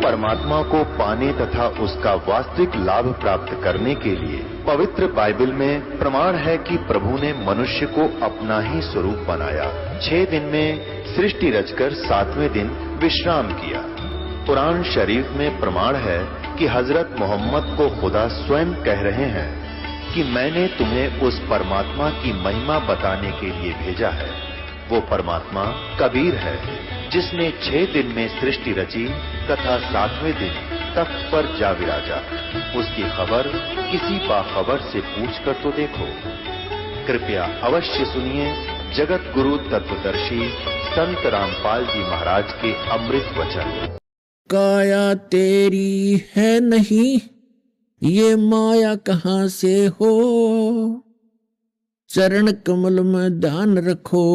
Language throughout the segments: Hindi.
परमात्मा को पाने तथा उसका वास्तविक लाभ प्राप्त करने के लिए पवित्र बाइबल में प्रमाण है कि प्रभु ने मनुष्य को अपना ही स्वरूप बनाया। 6 दिन में सृष्टि रचकर 7वें दिन विश्राम किया। कुरान शरीफ में प्रमाण है कि हजरत मोहम्मद को खुदा स्वयं कह रहे हैं कि मैंने तुम्हें उस परमात्मा की महिमा बताने के लिए भेजा है। वो परमात्मा कबीर है जिसने 6 दिन में सृष्टि रची तथा 7वें दिन तख्त पर जा विराजा। उसकी खबर किसी बाखबर से पूछ कर तो देखो। कृपया अवश्य सुनिए जगत गुरु तत्वदर्शी संत रामपाल जी महाराज के अमृत वचन। काया तेरी है नहीं, ये माया कहां से हो, चरण कमल में ध्यान रखो,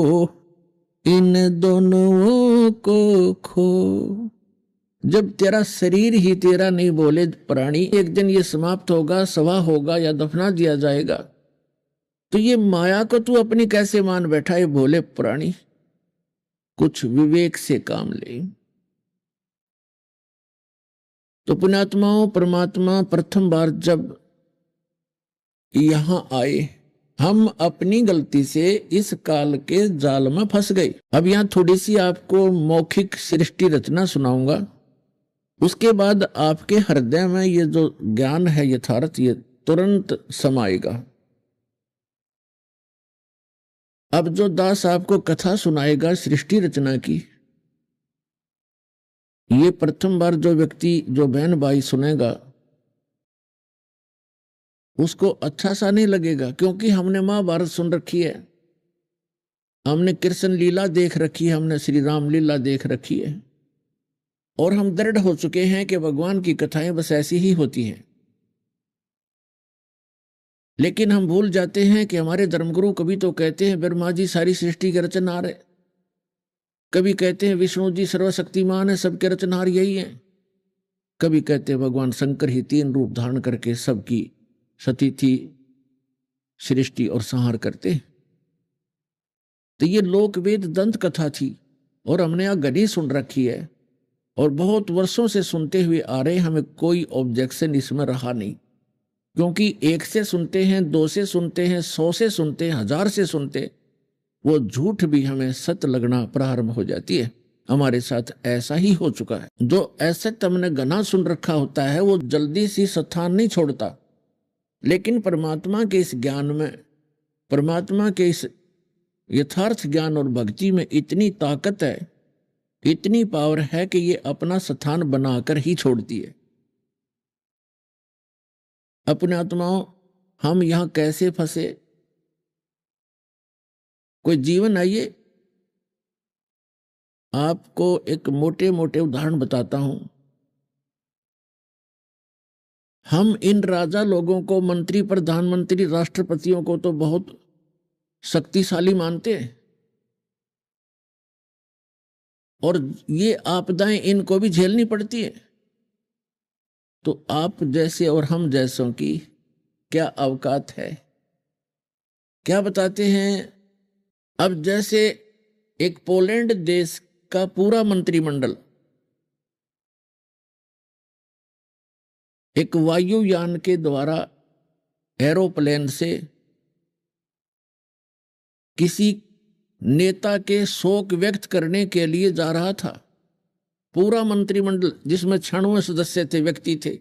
इन दोनों को खो। जब तेरा शरीर ही तेरा नहीं बोले प्राणी, एक दिन ये समाप्त होगा, सवा होगा या दफना दिया जाएगा, तो ये माया को तू अपनी कैसे मान बैठा है भोले प्राणी। कुछ विवेक से काम ले। तो पुण्यात्माओं, परमात्मा प्रथम बार जब यहां आए, हम अपनी गलती से इस काल के जाल में फंस गए। अब यहां थोड़ी सी आपको मौखिक सृष्टि रचना सुनाऊंगा, उसके बाद आपके हृदय में ये जो ज्ञान है यथार्थ, ये तुरंत समाएगा। अब जो दास आपको कथा सुनाएगा सृष्टि रचना की, ये प्रथम बार जो व्यक्ति, जो बहन भाई सुनेगा, उसको अच्छा सा नहीं लगेगा, क्योंकि हमने महाभारत सुन रखी है, हमने कृष्ण लीला देख रखी है, हमने श्री राम लीला देख रखी है, और हम दृढ़ हो चुके हैं कि भगवान की कथाएं बस ऐसी ही होती हैं। लेकिन हम भूल जाते हैं कि हमारे धर्मगुरु कभी तो कहते हैं ब्रह्मा जी सारी सृष्टि के रचनहार है, कभी कहते हैं विष्णु जी सर्वशक्तिमान है, सबके रचनहार यही है, कभी कहते हैं भगवान शंकर ही 3 रूप धारण करके सबकी सतिथि सृष्टि और संहार करते। तो ये लोक वेद दंत कथा थी, और हमने यह घड़ी सुन रखी है, और बहुत वर्षों से सुनते हुए आ रहे, हमें कोई ऑब्जेक्शन इसमें रहा नहीं, क्योंकि 1 से सुनते हैं, 2 से सुनते हैं, 100 से सुनते हैं, 1000 से सुनते, वो झूठ भी हमें सत्य लगना प्रारंभ हो जाती है। हमारे साथ ऐसा ही हो चुका है। जो ऐसे हमने घना सुन रखा होता है वो जल्दी सी स्थान नहीं छोड़ता, लेकिन परमात्मा के इस ज्ञान में, परमात्मा के इस यथार्थ ज्ञान और भक्ति में इतनी ताकत है, इतनी पावर है कि ये अपना स्थान बनाकर ही छोड़ती है। अपने आत्माओं, हम यहां कैसे फंसे? कोई जीवन, आइए आपको एक मोटे मोटे उदाहरण बताता हूं। हम इन राजा लोगों को, मंत्री, प्रधानमंत्री, राष्ट्रपतियों को तो बहुत शक्तिशाली मानते हैं, और ये आपदाएं इनको भी झेलनी पड़ती है। तो आप जैसे और हम जैसों की क्या औकात है? क्या बताते हैं? अब जैसे एक पोलैंड देश का पूरा मंत्रिमंडल एक वायुयान के द्वारा एरोप्लेन से किसी नेता के शोक व्यक्त करने के लिए जा रहा था। पूरा मंत्रिमंडल, जिसमें 96 सदस्य थे, व्यक्ति थे,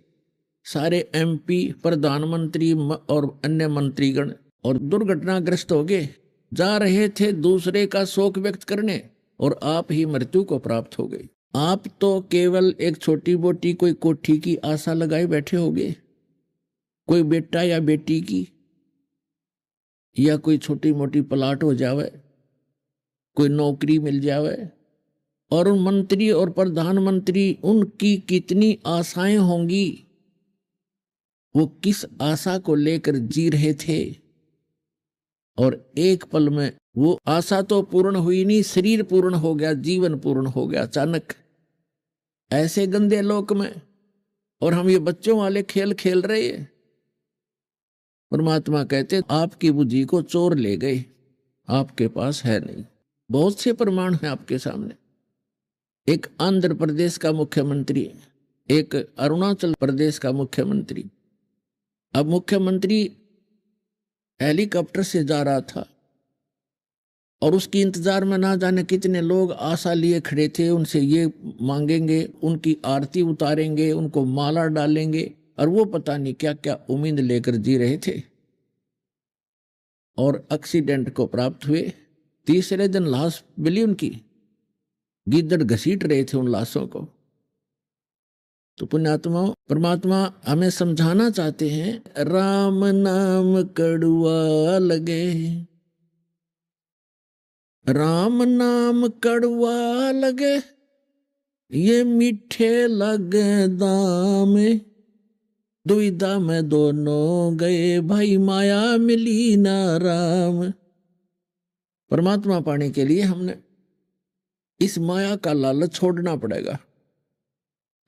सारे एमपी, प्रधानमंत्री और अन्य मंत्रीगण, और दुर्घटनाग्रस्त हो गए, जा रहे थे दूसरे का शोक व्यक्त करने, और आप ही मृत्यु को प्राप्त हो गई। आप तो केवल एक छोटी मोटी कोई कोठी की आशा लगाए बैठे होगे, कोई बेटा या बेटी की, या कोई छोटी मोटी प्लाट हो जावे, कोई नौकरी मिल जावे, और उन मंत्री और प्रधानमंत्री, उनकी कितनी आशाएं होंगी, वो किस आशा को लेकर जी रहे थे, और एक पल में वो आशा तो पूर्ण हुई नहीं, शरीर पूर्ण हो गया, जीवन पूर्ण हो गया अचानक, ऐसे गंदे लोक में। और हम ये बच्चों वाले खेल खेल रहे हैं। परमात्मा कहते आपकी बुद्धि को चोर ले गए, आपके पास है नहीं। बहुत से प्रमाण हैं आपके सामने। एक आंध्र प्रदेश का मुख्यमंत्री एक अरुणाचल प्रदेश का मुख्यमंत्री। अब मुख्यमंत्री हेलीकॉप्टर से जा रहा था और उसकी इंतजार में ना जाने कितने लोग आशा लिए खड़े थे, उनसे ये मांगेंगे, उनकी आरती उतारेंगे, उनको माला डालेंगे, और वो पता नहीं क्या क्या उम्मीद लेकर जी रहे थे और एक्सीडेंट को प्राप्त हुए। तीसरे दिन लाश मिली उनकी, गीदड़ घसीट रहे थे उन लाशों को। तो पुण्यात्मा, परमात्मा हमें समझाना चाहते हैं, राम नाम कड़वा लगे, राम नाम कड़वा लगे, ये मीठे लगे दाम, दुविधा में दोनों गए, भाई माया मिली ना राम। परमात्मा पाने के लिए हमने इस माया का लालच छोड़ना पड़ेगा,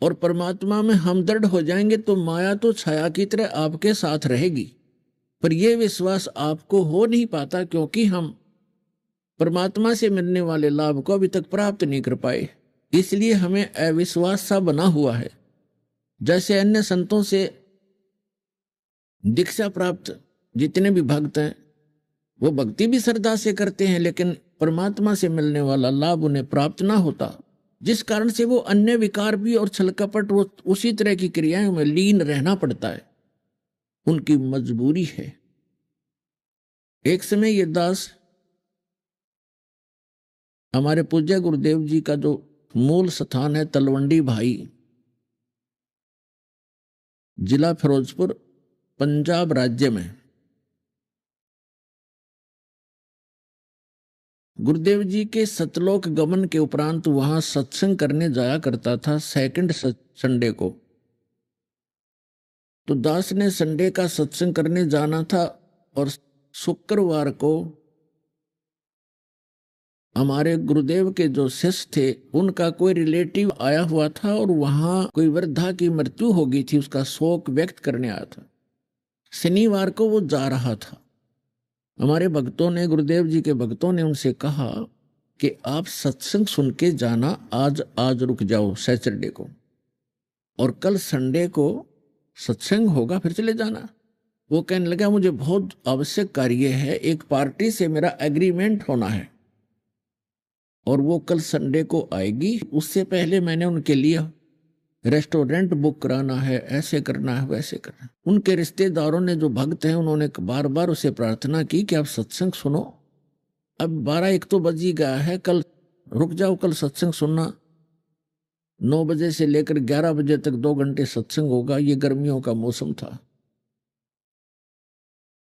और परमात्मा में हम दृढ़ हो जाएंगे तो माया तो छाया की तरह आपके साथ रहेगी। पर यह विश्वास आपको हो नहीं पाता क्योंकि हम परमात्मा से मिलने वाले लाभ को अभी तक प्राप्त नहीं कर पाए, इसलिए हमें अविश्वास सा बना हुआ है। जैसे अन्य संतों से दीक्षा प्राप्त जितने भी भक्त हैं वो भक्ति भी श्रद्धा से करते हैं, लेकिन परमात्मा से मिलने वाला लाभ उन्हें प्राप्त ना होता, जिस कारण से वो अन्य विकार भी और छल कपट वो उसी तरह की क्रियाओं में लीन रहना पड़ता है, उनकी मजबूरी है। एक समय ये दास हमारे पूज्य गुरुदेव जी का जो मूल स्थान है तलवंडी भाई, जिला फिरोजपुर, पंजाब राज्य में, गुरुदेव जी के सतलोक गमन के उपरांत वहां सत्संग करने जाया करता था सेकंड संडे को। तो दास ने संडे का सत्संग करने जाना था और शुक्रवार को हमारे गुरुदेव के जो शिष्य थे उनका कोई रिलेटिव आया हुआ था और वहां कोई वृद्धा की मृत्यु हो गई थी, उसका शोक व्यक्त करने आया था। शनिवार को वो जा रहा था। हमारे भक्तों ने, गुरुदेव जी के भक्तों ने उनसे कहा कि आप सत्संग सुन के जाना, आज रुक जाओ सैटरडे को, और कल संडे को सत्संग होगा फिर चले जाना। वो कहने लगा मुझे बहुत आवश्यक कार्य है, एक पार्टी से मेरा एग्रीमेंट होना है और वो कल संडे को आएगी, उससे पहले मैंने उनके लिए रेस्टोरेंट बुक कराना है, ऐसे करना है वैसे करना है। उनके रिश्तेदारों ने जो भक्त हैं उन्होंने बार बार उसे प्रार्थना की कि आप सत्संग सुनो, अब 12-1 तो बज ही गया है, कल रुक जाओ, कल सत्संग सुनना, 9 बजे से लेकर 11 बजे तक 2 घंटे सत्संग होगा। ये गर्मियों का मौसम था।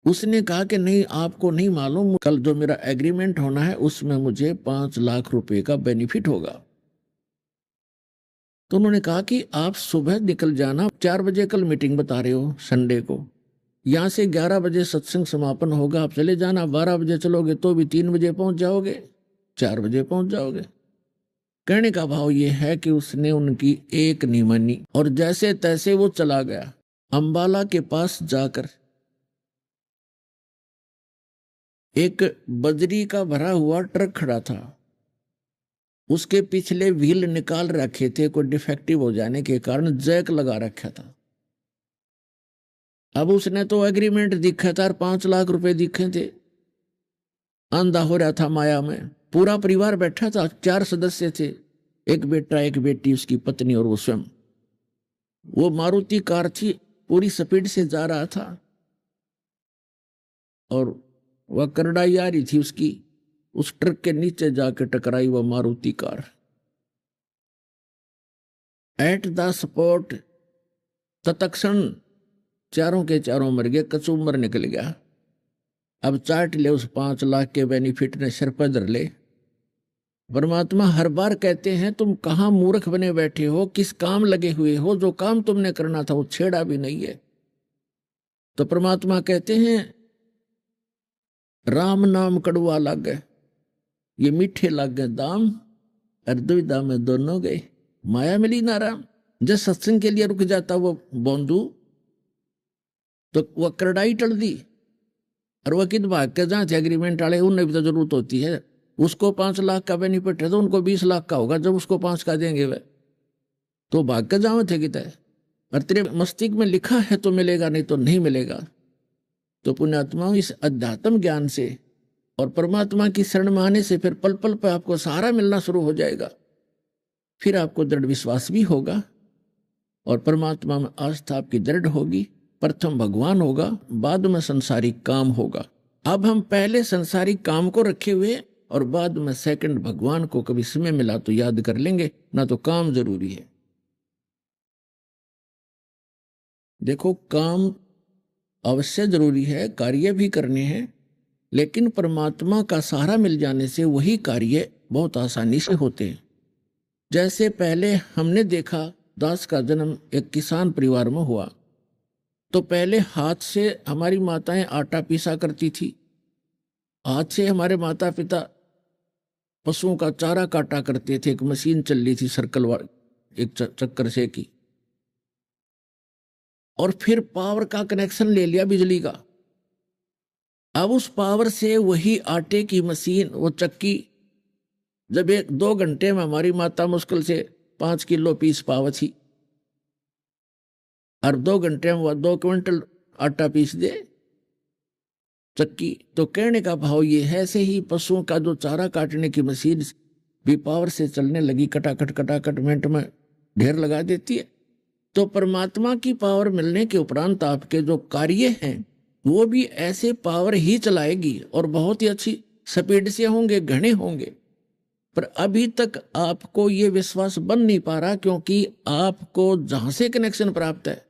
उसने कहा कि नहीं, आपको नहीं मालूम, कल जो मेरा एग्रीमेंट होना है उसमें मुझे 5 लाख रुपए का बेनिफिट होगा। तो उन्होंने कहा कि आप सुबह निकल जाना, 4 बजे कल मीटिंग बता रहे हो संडे को, यहां से 11 बजे सत्संग समापन होगा, आप चले जाना, 12 बजे चलोगे तो भी 3 बजे पहुंच जाओगे, 4 बजे पहुंच जाओगे। कहने का भाव ये है कि उसने उनकी एक नहीं मानी और जैसे तैसे वो चला गया। अंबाला के पास जाकर एक बजरी का भरा हुआ ट्रक खड़ा था, उसके पिछले व्हील निकाल रखे थे, कोई डिफेक्टिव हो जाने के कारण जैक लगा रखा था। अब उसने तो एग्रीमेंट दिखा था और 5 लाख रुपए दिखे थे, अंधा हो रहा था माया में। पूरा परिवार बैठा था, 4 सदस्य थे, एक बेटा, एक बेटी, उसकी पत्नी और वो स्वयं। वो मारुति कार थी, पूरी स्पीड से जा रहा था और वह करड़ाई आ रही थी उसकी, उस ट्रक के नीचे जाके टकराई वह Maruti car. At the spot तत्क्षण चारों के चारों मर गए, कचूमर निकल गया। अब चाट ले उस 5 लाख के बेनिफिट ने, सिर पर धर ले। परमात्मा हर बार कहते हैं तुम कहां मूर्ख बने बैठे हो, किस काम लगे हुए हो, जो काम तुमने करना था वो छेड़ा भी नहीं है। तो परमात्मा कहते हैं राम नाम कड़वा लागे, ये मीठे लागे दाम, और दुविधा में दोनों गए, माया मिली ना राम। जब सत्संग के लिए रुक जाता वो बोंदू तो वह करड़ाई टल दी, और वह कित भाग के जहां थे एग्रीमेंट वाले, उन्हें भी तो जरूरत होती है। उसको 5 लाख का बेनिफिट है तो उनको 20 लाख का होगा, जब उसको 5 का देंगे वह। तो भाग का जावत है किता है, और तेरे मस्तिष्क में लिखा है तो मिलेगा, नहीं तो नहीं मिलेगा। तो पुण्यात्माओं, इस अध्यात्म ज्ञान से और परमात्मा की शरण में आने से फिर पल पल पर आपको सहारा मिलना शुरू हो जाएगा। फिर आपको दृढ़ विश्वास भी होगा और परमात्मा में आस्था आपकी दृढ़ होगी। प्रथम भगवान होगा, बाद में संसारिक काम होगा। अब हम पहले संसारिक काम को रखे हुए और बाद में सेकंड भगवान को कभी समय मिला तो याद कर लेंगे, ना तो काम जरूरी है। देखो, काम अवश्य जरूरी है, कार्य भी करने हैं, लेकिन परमात्मा का सहारा मिल जाने से वही कार्य बहुत आसानी से होते हैं। जैसे पहले हमने देखा, दास का जन्म एक किसान परिवार में हुआ, तो पहले हाथ से हमारी माताएं आटा पीसा करती थी, हाथ से हमारे माता पिता पशुओं का चारा काटा करते थे। एक मशीन चल रही थी सर्कल वाली, एक चक्कर से की, और फिर पावर का कनेक्शन ले लिया बिजली का। अब उस पावर से वही आटे की मशीन, वो चक्की, जब 1-2 घंटे में हमारी माता मुश्किल से 5 किलो पीस पाव थी, और 2 घंटे में वह 2 क्विंटल आटा पीस दे चक्की। तो कहने का भाव ये है, ऐसे ही पशुओं का जो चारा काटने की मशीन भी पावर से चलने लगी, कटाकट मिनट में ढेर लगा देती है। तो परमात्मा की पावर मिलने के उपरांत आपके जो कार्य हैं वो भी ऐसे पावर ही चलाएगी, और बहुत ही अच्छी स्पीड से होंगे, घने होंगे। पर अभी तक आपको ये विश्वास बन नहीं पा रहा, क्योंकि आपको जहां से कनेक्शन प्राप्त है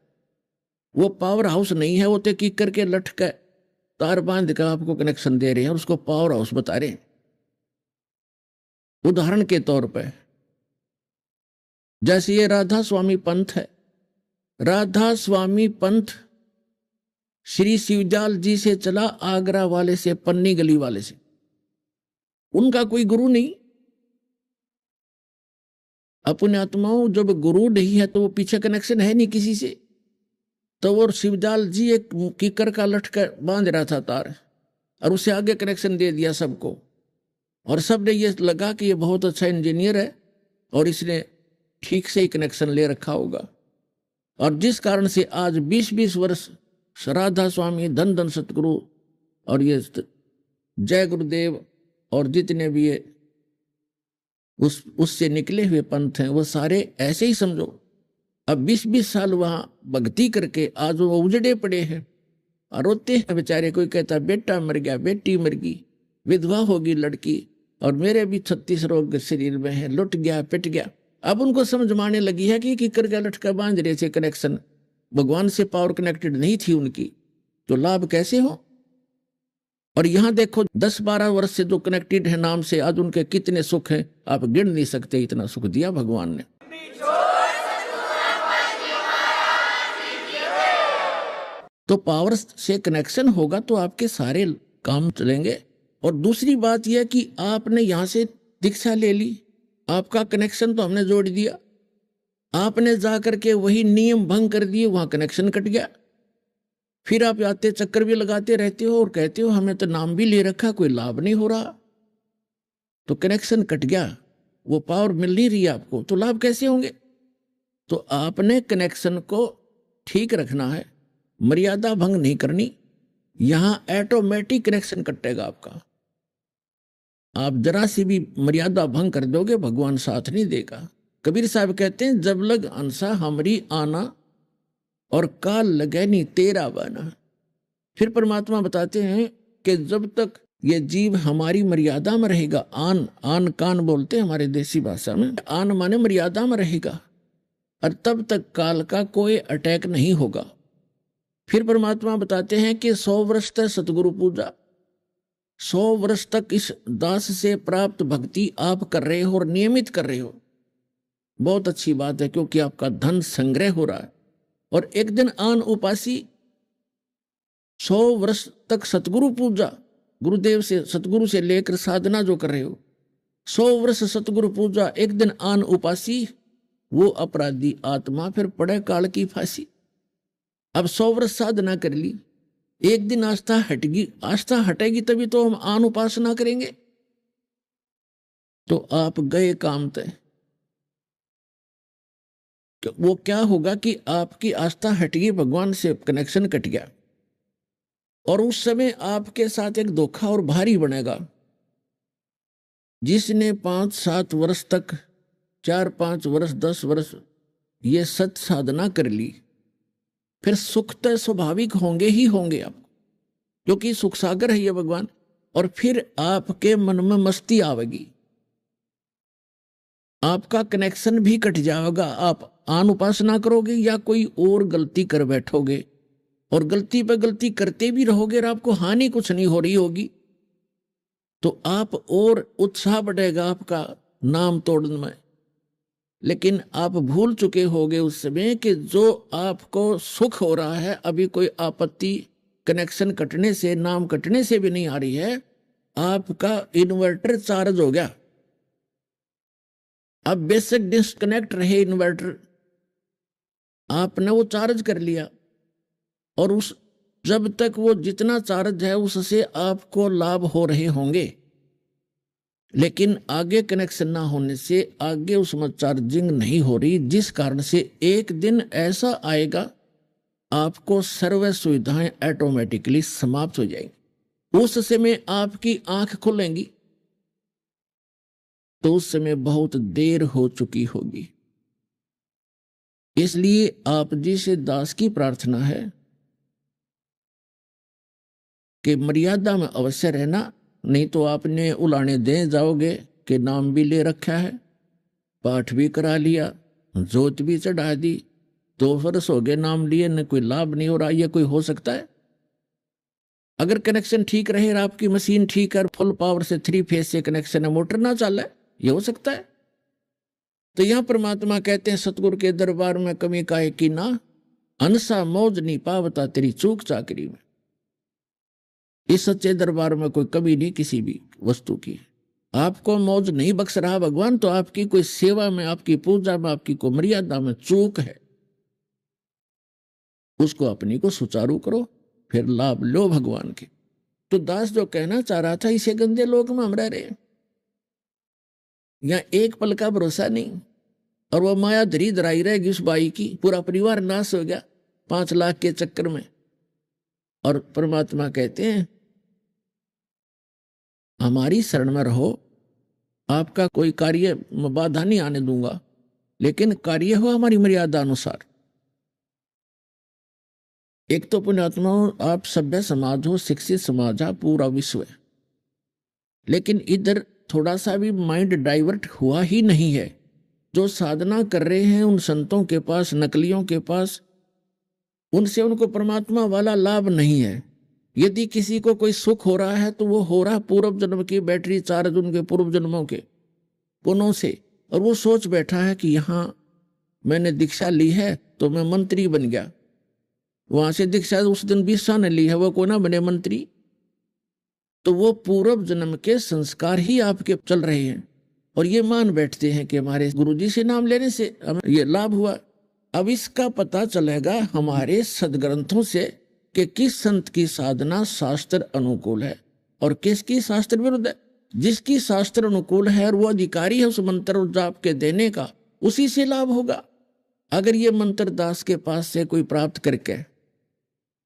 वो पावर हाउस नहीं है। वो तो किक करके लटका तार बांध कर आपको कनेक्शन दे रहे हैं और उसको पावर हाउस बता रहे हैं। उदाहरण के तौर पर जैसे ये राधा स्वामी पंथ है, राधा स्वामी पंथ श्री शिवदयाल जी से चला, आगरा वाले से, पन्नी गली वाले से। उनका कोई गुरु नहीं। अपने आत्माओं, जब गुरु नहीं है तो वो पीछे कनेक्शन है नहीं किसी से। तो वो शिवदयाल जी एक कीकर का लटका बांध रहा था तार, और उसे आगे कनेक्शन दे दिया सबको, और सब ने ये लगा कि ये बहुत अच्छा इंजीनियर है और इसने ठीक से ही कनेक्शन ले रखा होगा। और जिस कारण से आज 20-20 वर्ष राधा स्वामी, धन धन सतगुरु और ये जय गुरुदेव और जितने भी ये उससे निकले हुए पंथ हैं, वो सारे ऐसे ही समझो। अब 20-20 साल वहां भक्ति करके आज वो उजड़े पड़े हैं और रोते हैं बेचारे। कोई कहता बेटा मर गया, बेटी मर गई, विधवा होगी लड़की, और मेरे भी 36 रोग शरीर में है, लुट गया, पिट गया। अब उनको समझ में आने लगी है कि किकर का लटका बांध रहे थे, कनेक्शन भगवान से पावर कनेक्टेड नहीं थी उनकी, तो लाभ कैसे हो। और यहां देखो 10-12 वर्ष से जो कनेक्टेड है नाम से, आज उनके कितने सुख हैं, आप गिन नहीं सकते, इतना सुख दिया भगवान ने। तो पावर से कनेक्शन होगा तो आपके सारे काम चलेंगे। और दूसरी बात यह कि आपने यहां से दीक्षा ले ली, आपका कनेक्शन तो हमने जोड़ दिया, आपने जाकर के वही नियम भंग कर दिए, वहां कनेक्शन कट गया। फिर आप आते चक्कर भी लगाते रहते हो और कहते हो हमें तो नाम भी ले रखा, कोई लाभ नहीं हो रहा। तो कनेक्शन कट गया, वो पावर मिल नहीं रही आपको, तो लाभ कैसे होंगे। तो आपने कनेक्शन को ठीक रखना है, मर्यादा भंग नहीं करनी। यहां ऑटोमेटिक कनेक्शन कटेगा आपका। आप जरा सी भी मर्यादा भंग कर दोगे, भगवान साथ नहीं देगा। कबीर साहब कहते हैं, जब लग अंसा हमरी आना और काल लगे नहीं तेरा बना। फिर परमात्मा बताते हैं कि जब तक ये जीव हमारी मर्यादा में रहेगा, आन कान बोलते हैं हमारे देसी भाषा में, आन माने मर्यादा में रहेगा, और तब तक काल का कोई अटैक नहीं होगा। फिर परमात्मा बताते हैं कि 100 वर्ष तक सतगुरु पूजा, 100 वर्ष तक इस दास से प्राप्त भक्ति आप कर रहे हो और नियमित कर रहे हो, बहुत अच्छी बात है, क्योंकि आपका धन संग्रह हो रहा है। और एक दिन आन उपासी 100 वर्ष तक सतगुरु पूजा, गुरुदेव से, सतगुरु से लेकर साधना जो कर रहे हो, 100 वर्ष सतगुरु पूजा, एक दिन आन उपासी, वो अपराधी आत्मा फिर पड़े काल की फांसी। अब 100 वर्ष साधना कर ली, एक दिन आस्था हटेगी, आस्था हटेगी तभी तो हम आन उपासना करेंगे। तो आप गए काम तय। वो क्या होगा कि आपकी आस्था हट गई, भगवान से कनेक्शन कट गया, और उस समय आपके साथ एक धोखा और भारी बनेगा। जिसने 5-7 वर्ष तक, 4-5 वर्ष, 10 वर्ष ये सत साधना कर ली, फिर सुख तो स्वाभाविक होंगे ही होंगे आप, क्योंकि सुख सागर है ये भगवान। और फिर आपके मन में मस्ती आवेगी, आपका कनेक्शन भी कट जाएगा। आप आन उपासना करोगे या कोई और गलती कर बैठोगे, और गलती पे गलती करते भी रहोगे और आपको हानि कुछ नहीं हो रही होगी, तो आप और उत्साह बढ़ेगा आपका नाम तोड़ने में। लेकिन आप भूल चुके होगे उस समय कि जो आपको सुख हो रहा है, अभी कोई आपत्ति कनेक्शन कटने से, नाम कटने से भी नहीं आ रही है, आपका इन्वर्टर चार्ज हो गया। अब बेशक डिस्कनेक्ट रहे इन्वर्टर, आपने वो चार्ज कर लिया, और उस जब तक वो जितना चार्ज है उससे आपको लाभ हो रहे होंगे, लेकिन आगे कनेक्शन ना होने से आगे उसमें चार्जिंग नहीं हो रही, जिस कारण से एक दिन ऐसा आएगा आपको सर्व सुविधाएं ऑटोमेटिकली समाप्त हो जाएंगी। उस समय आपकी आंख खुलेंगी तो उस समय बहुत देर हो चुकी होगी। इसलिए आप जी से दास की प्रार्थना है कि मर्यादा में अवश्य रहना, नहीं तो आपने उलाने दे जाओगे कि नाम भी ले रखा है, पाठ भी करा लिया, जोत भी चढ़ा दी, 2 वर्ष हो गए नाम लिए, न कोई लाभ नहीं हो रहा। यह कोई हो सकता है? अगर कनेक्शन ठीक रहे और आपकी मशीन ठीक है, फुल पावर से 3 फेज से कनेक्शन है, मोटर ना चल रहा है, यह हो सकता है? तो यहां परमात्मा कहते हैं सतगुरु के दरबार में कमी काहे की ना, अनसा मौज नहीं पावता तेरी चूक चाकरी में। इस सच्चे दरबार में कोई कमी नहीं किसी भी वस्तु की। आपको मौज नहीं बख्श रहा भगवान, तो आपकी कोई सेवा में, आपकी पूजा में, आपकी कोई मर्यादा में चूक है। उसको अपनी को सुचारू करो, फिर लाभ लो भगवान के। तो दास जो कहना चाह रहा था, इसे गंदे लोग में हम रह रहे हैं, यहाँ एक पल का भरोसा नहीं, और वो माया धरी धराई रहेगी उस बाई की, पूरा परिवार नाश हो गया 5 लाख के चक्कर में। और परमात्मा कहते हैं हमारी शरण में रहो, आपका कोई कार्य बाधा नहीं आने दूंगा, लेकिन कार्य हो हमारी मर्यादा अनुसार। एक तो पुण्यात्मा आप सभ्य समाज हो, शिक्षित समाज है, पूरा विश्व है, लेकिन इधर थोड़ा सा भी माइंड डाइवर्ट हुआ ही नहीं है। जो साधना कर रहे हैं उन संतों के पास, नकलियों के पास, उनसे उनको परमात्मा वाला लाभ नहीं है। यदि किसी को कोई सुख हो रहा है तो वो हो रहा पूर्व जन्म की बैटरी चार्ज, उनके पूर्व जन्मों के पुण्यों से, और वो सोच बैठा है कि यहाँ मैंने दीक्षा ली है तो मैं मंत्री बन गया, वहां से दीक्षा उस दिन 20 ने ली है, वो को ना बने मंत्री। तो वो पूर्व जन्म के संस्कार ही आपके चल रहे हैं, और ये मान बैठते हैं कि हमारे गुरुजी से नाम लेने से हमें ये लाभ हुआ। अब इसका पता चलेगा हमारे सदग्रंथों से कि किस संत की साधना शास्त्र अनुकूल है और किसकी शास्त्र विरुद्ध है। जिसकी शास्त्र अनुकूल है और वो अधिकारी है उस मंत्र जाप के देने का, उसी से लाभ होगा। अगर ये मंत्र दास के पास से कोई प्राप्त करके,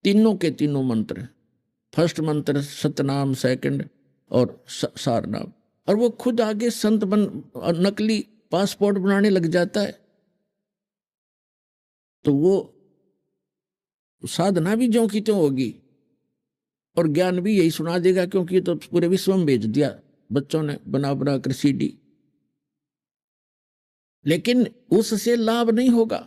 तीनों के तीनों मंत्र, फर्स्ट मंत्र सतनाम, सेकंड और सारनाम, और वो खुद आगे संत बन नकली पासपोर्ट बनाने लग जाता है, तो वो साधना भी ज्यों की त्यों होगी और ज्ञान भी यही सुना देगा, क्योंकि तो पूरे विश्व में भेज दिया बच्चों ने बना बना कर सीडी, लेकिन उससे लाभ नहीं होगा।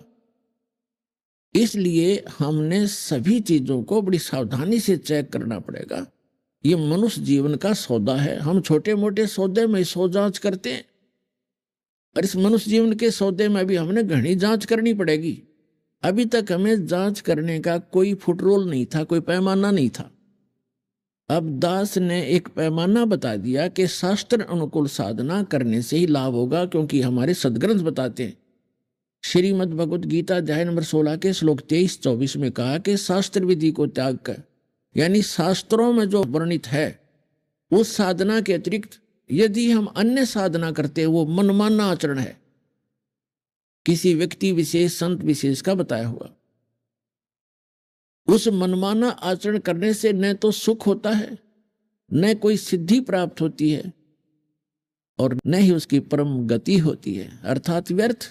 इसलिए हमने सभी चीजों को बड़ी सावधानी से चेक करना पड़ेगा। ये मनुष्य जीवन का सौदा है। हम छोटे मोटे सौदे में सौ जांच करते हैं, और इस मनुष्य जीवन के सौदे में भी हमने घनी जांच करनी पड़ेगी। अभी तक हमें जांच करने का कोई फुटरोल नहीं था, कोई पैमाना नहीं था। अब दास ने एक पैमाना बता दिया कि शास्त्र अनुकूल साधना करने से ही लाभ होगा, क्योंकि हमारे सदग्रंथ बताते हैं। श्रीमद् भगवद गीता अध्याय नंबर 16 के श्लोक 23-24 में कहा कि शास्त्र विधि को त्याग कर, यानी शास्त्रों में जो वर्णित है उस साधना के अतिरिक्त यदि हम अन्य साधना करते हैं वो मनमाना आचरण है। किसी व्यक्ति विशेष, संत विशेष का बताया हुआ। उस मनमाना आचरण करने से न तो सुख होता है, न कोई सिद्धि प्राप्त होती है, और न ही उसकी परम गति होती है, अर्थात व्यर्थ।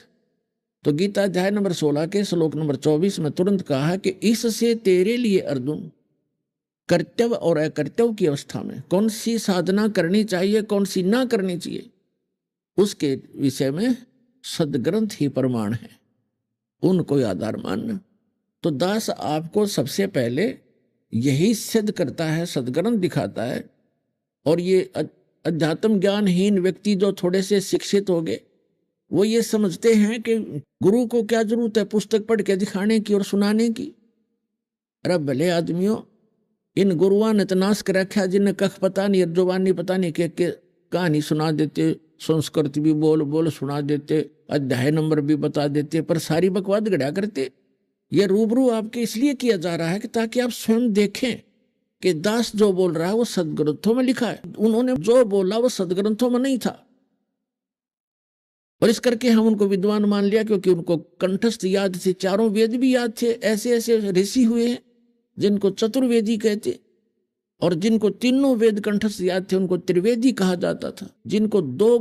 तो गीता अध्याय नंबर 16 के श्लोक नंबर 24 में तुरंत कहा कि इससे तेरे लिए अर्जुन कर्तव्य और अकर्तव्य की अवस्था में कौन सी साधना करनी चाहिए, कौन सी ना करनी चाहिए, उसके विषय में सदग्रंथ ही प्रमाण है, उनको आधार मानना। तो दास आपको सबसे पहले यही सिद्ध करता है, सदग्रंथ दिखाता है। और ये अध्यात्म ज्ञानहीन व्यक्ति जो थोड़े से शिक्षित हो गए, वो ये समझते हैं कि गुरु को क्या जरूरत है पुस्तक पढ़ के दिखाने की और सुनाने की। अरे भले आदमियों, इन गुरुआ ने तनाश कर रखा, जिन्हें कख पता नहीं, जुबानी पता नहीं, के कहानी सुना देते, संस्कृत भी बोल बोल सुना देते, अध्याय नंबर भी बता देते, पर सारी बकवाद गढ़ा करते। ये रूबरू आपके इसलिए किया जा रहा है कि ताकि आप स्वयं देखें कि दास जो बोल रहा है वो सदग्रंथों में लिखा है, उन्होंने जो बोला वो सदग्रंथों में नहीं था। और इस करके हम उनको विद्वान मान लिया, क्योंकि उनको कंठस्थ याद थे, चारों वेद भी याद थे। ऐसे ऐसे ऋषि हुए हैं जिनको चतुर्वेदी कहते, और जिनको तीनों वेद कंठस्थ याद थे उनको त्रिवेदी कहा जाता था। जिनको 2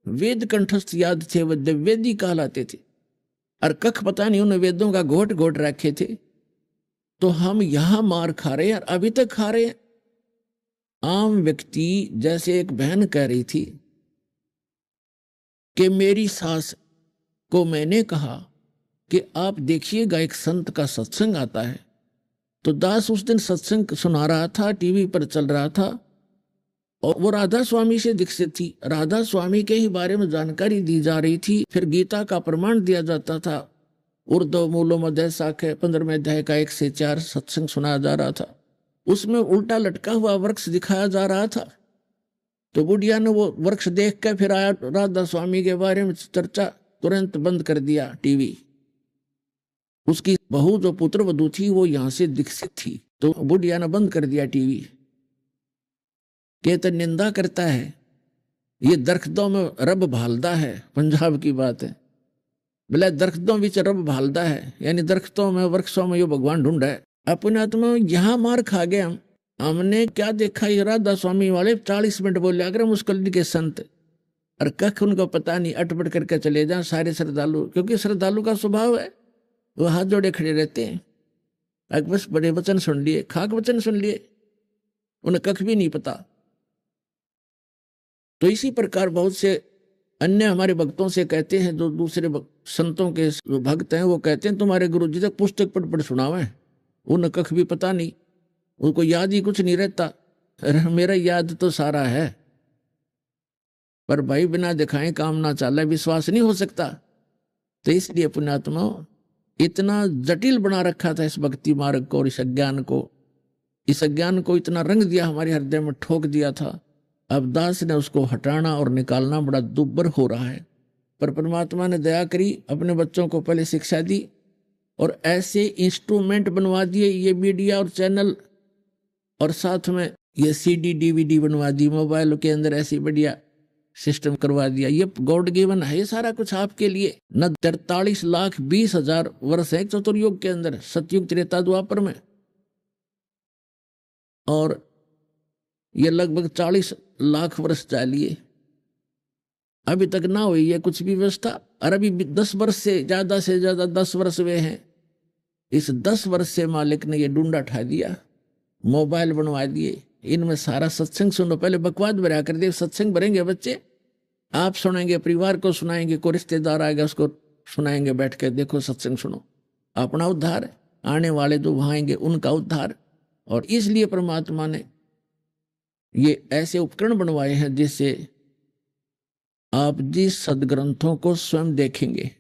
वेद कंठस्थ याद थे वह द्विवेदी कहलाते थे। और कख पता नहीं, उन वेदों का घोट घोट रखे थे। तो हम यहां मार खा रहे हैं और अभी तक खा रहे हैं। आम व्यक्ति, जैसे एक बहन कह रही थी कि मेरी सास को मैंने कहा कि आप देखिएगा एक संत का सत्संग आता है। तो दास उस दिन सत्संग सुना रहा था, टीवी पर चल रहा था, और वो राधा स्वामी से दीक्षित थी। राधा स्वामी के ही बारे में जानकारी दी जा रही थी। फिर गीता का प्रमाण दिया जाता था। उर्दू मूलो मध्य शाख 15वें अध्याय का 1 से 4 सत्संग सुनाया जा रहा था। उसमें उल्टा लटका हुआ वृक्ष दिखाया जा रहा था। तो बुढ़िया ने वो वृक्ष देख कर फिर आया राधा स्वामी के बारे में चर्चा, तुरंत बंद कर दिया टीवी। उसकी बहू जो पुत्र वधू थी वो यहां से दीक्षित थी, तो बुढ़िया ने बंद कर दिया टीवी। कहते निंदा करता है, ये दरख्तों में रब भालदा है, पंजाब की बात है। बोले दरख्तों विच रब भालदा है, यानी दरख्तों में वृक्षों में यो भगवान ढूंढ है। अपने आत्मा यहाँ मार खा गए हम। हमने क्या देखा, ये राधा स्वामी वाले 40 मिनट बोले अगर मुस्कुल के संत, और कख उनको पता नहीं, अटपट करके चले जाए सारे श्रद्धालु। क्योंकि श्रद्धालु का स्वभाव है, वो हाथ जोड़े खड़े रहते हैं। अगर बस बड़े वचन सुन लिए, खाक वचन सुन लिए, उन्हें कख भी नहीं पता। तो इसी प्रकार बहुत से अन्य हमारे भक्तों से कहते हैं, जो दूसरे संतों के भक्त हैं, वो कहते हैं तुम्हारे गुरु जी तक पुस्तक पढ़ पढ़ सुनावे, उन्हें कख भी पता नहीं, उनको याद ही कुछ नहीं रहता। मेरा याद तो सारा है, पर भाई बिना दिखाए काम ना चला, विश्वास नहीं हो सकता। तो इसलिए पुण्यात्मा इतना जटिल बना रखा था इस भक्ति मार्ग को और इस अज्ञान को इतना रंग दिया, हमारे हृदय में ठोक दिया था। अब दास ने उसको हटाना और निकालना बड़ा दुर्बर हो रहा है। पर परमात्मा ने दया करी, अपने बच्चों को पहले शिक्षा दी और ऐसे इंस्ट्रूमेंट बनवा दिए, ये मीडिया और चैनल, और साथ में ये CD DVD बनवा दी, मोबाइल के अंदर ऐसी बढ़िया सिस्टम करवा दिया। ये गॉड गिवन है, ये सारा कुछ आपके लिए। न 43,20,000 वर्ष है चतुर्युग के अंदर, सतयुग त्रेता द्वापर में, और ये लगभग 40 लाख वर्ष चालिए, अभी तक ना हुई है कुछ भी व्यवस्था। और अभी 10 वर्ष से ज्यादा 10 वर्ष हुए हैं। इस 10 वर्ष से मालिक ने ये डूंडा उठा दिया, मोबाइल बनवा दिए, इनमें सारा सत्संग सुनो। पहले बकवाद भरा कर दे, सत्संग भरेंगे बच्चे, आप सुनाएंगे, परिवार को सुनाएंगे, कोई रिश्तेदार आएगा उसको सुनाएंगे बैठ के, देखो सत्संग सुनो, अपना उद्धार, आने वाले जो वहां आएंगे उनका उद्धार। और इसलिए परमात्मा ने ये ऐसे उपकरण बनवाए हैं जिससे आप जिस सदग्रंथों को स्वयं देखेंगे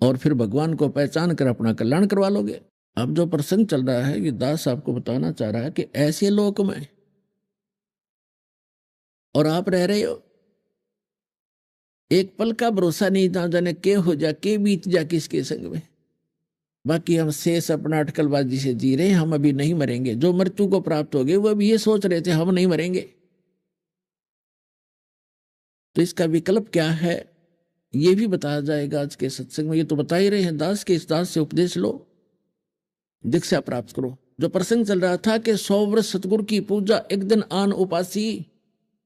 और फिर भगवान को पहचान कर अपना कल्याण करवा लोगे। अब जो प्रसंग चल रहा है, ये दास आपको बताना चाह रहा है कि ऐसे लोक में और आप रह रहे हो, एक पल का भरोसा नहीं, ना जाने के हो जा, के बीत जा किसके संग में। बाकी हम शेष अपना अटकलबाजी से जी रहे हैं, हम अभी नहीं मरेंगे। जो मृत्यु को प्राप्त हो गए वो अभी ये सोच रहे थे हम नहीं मरेंगे। तो इसका विकल्प क्या है? ये भी बताया जाएगा आज के सत्संग में। ये तो बता ही रहे हैं, दास के इस दास से उपदेश लो, दीक्षा प्राप्त करो। जो प्रसंग चल रहा था कि 100 वर्ष सतगुरु की पूजा, एक दिन आन उपासी,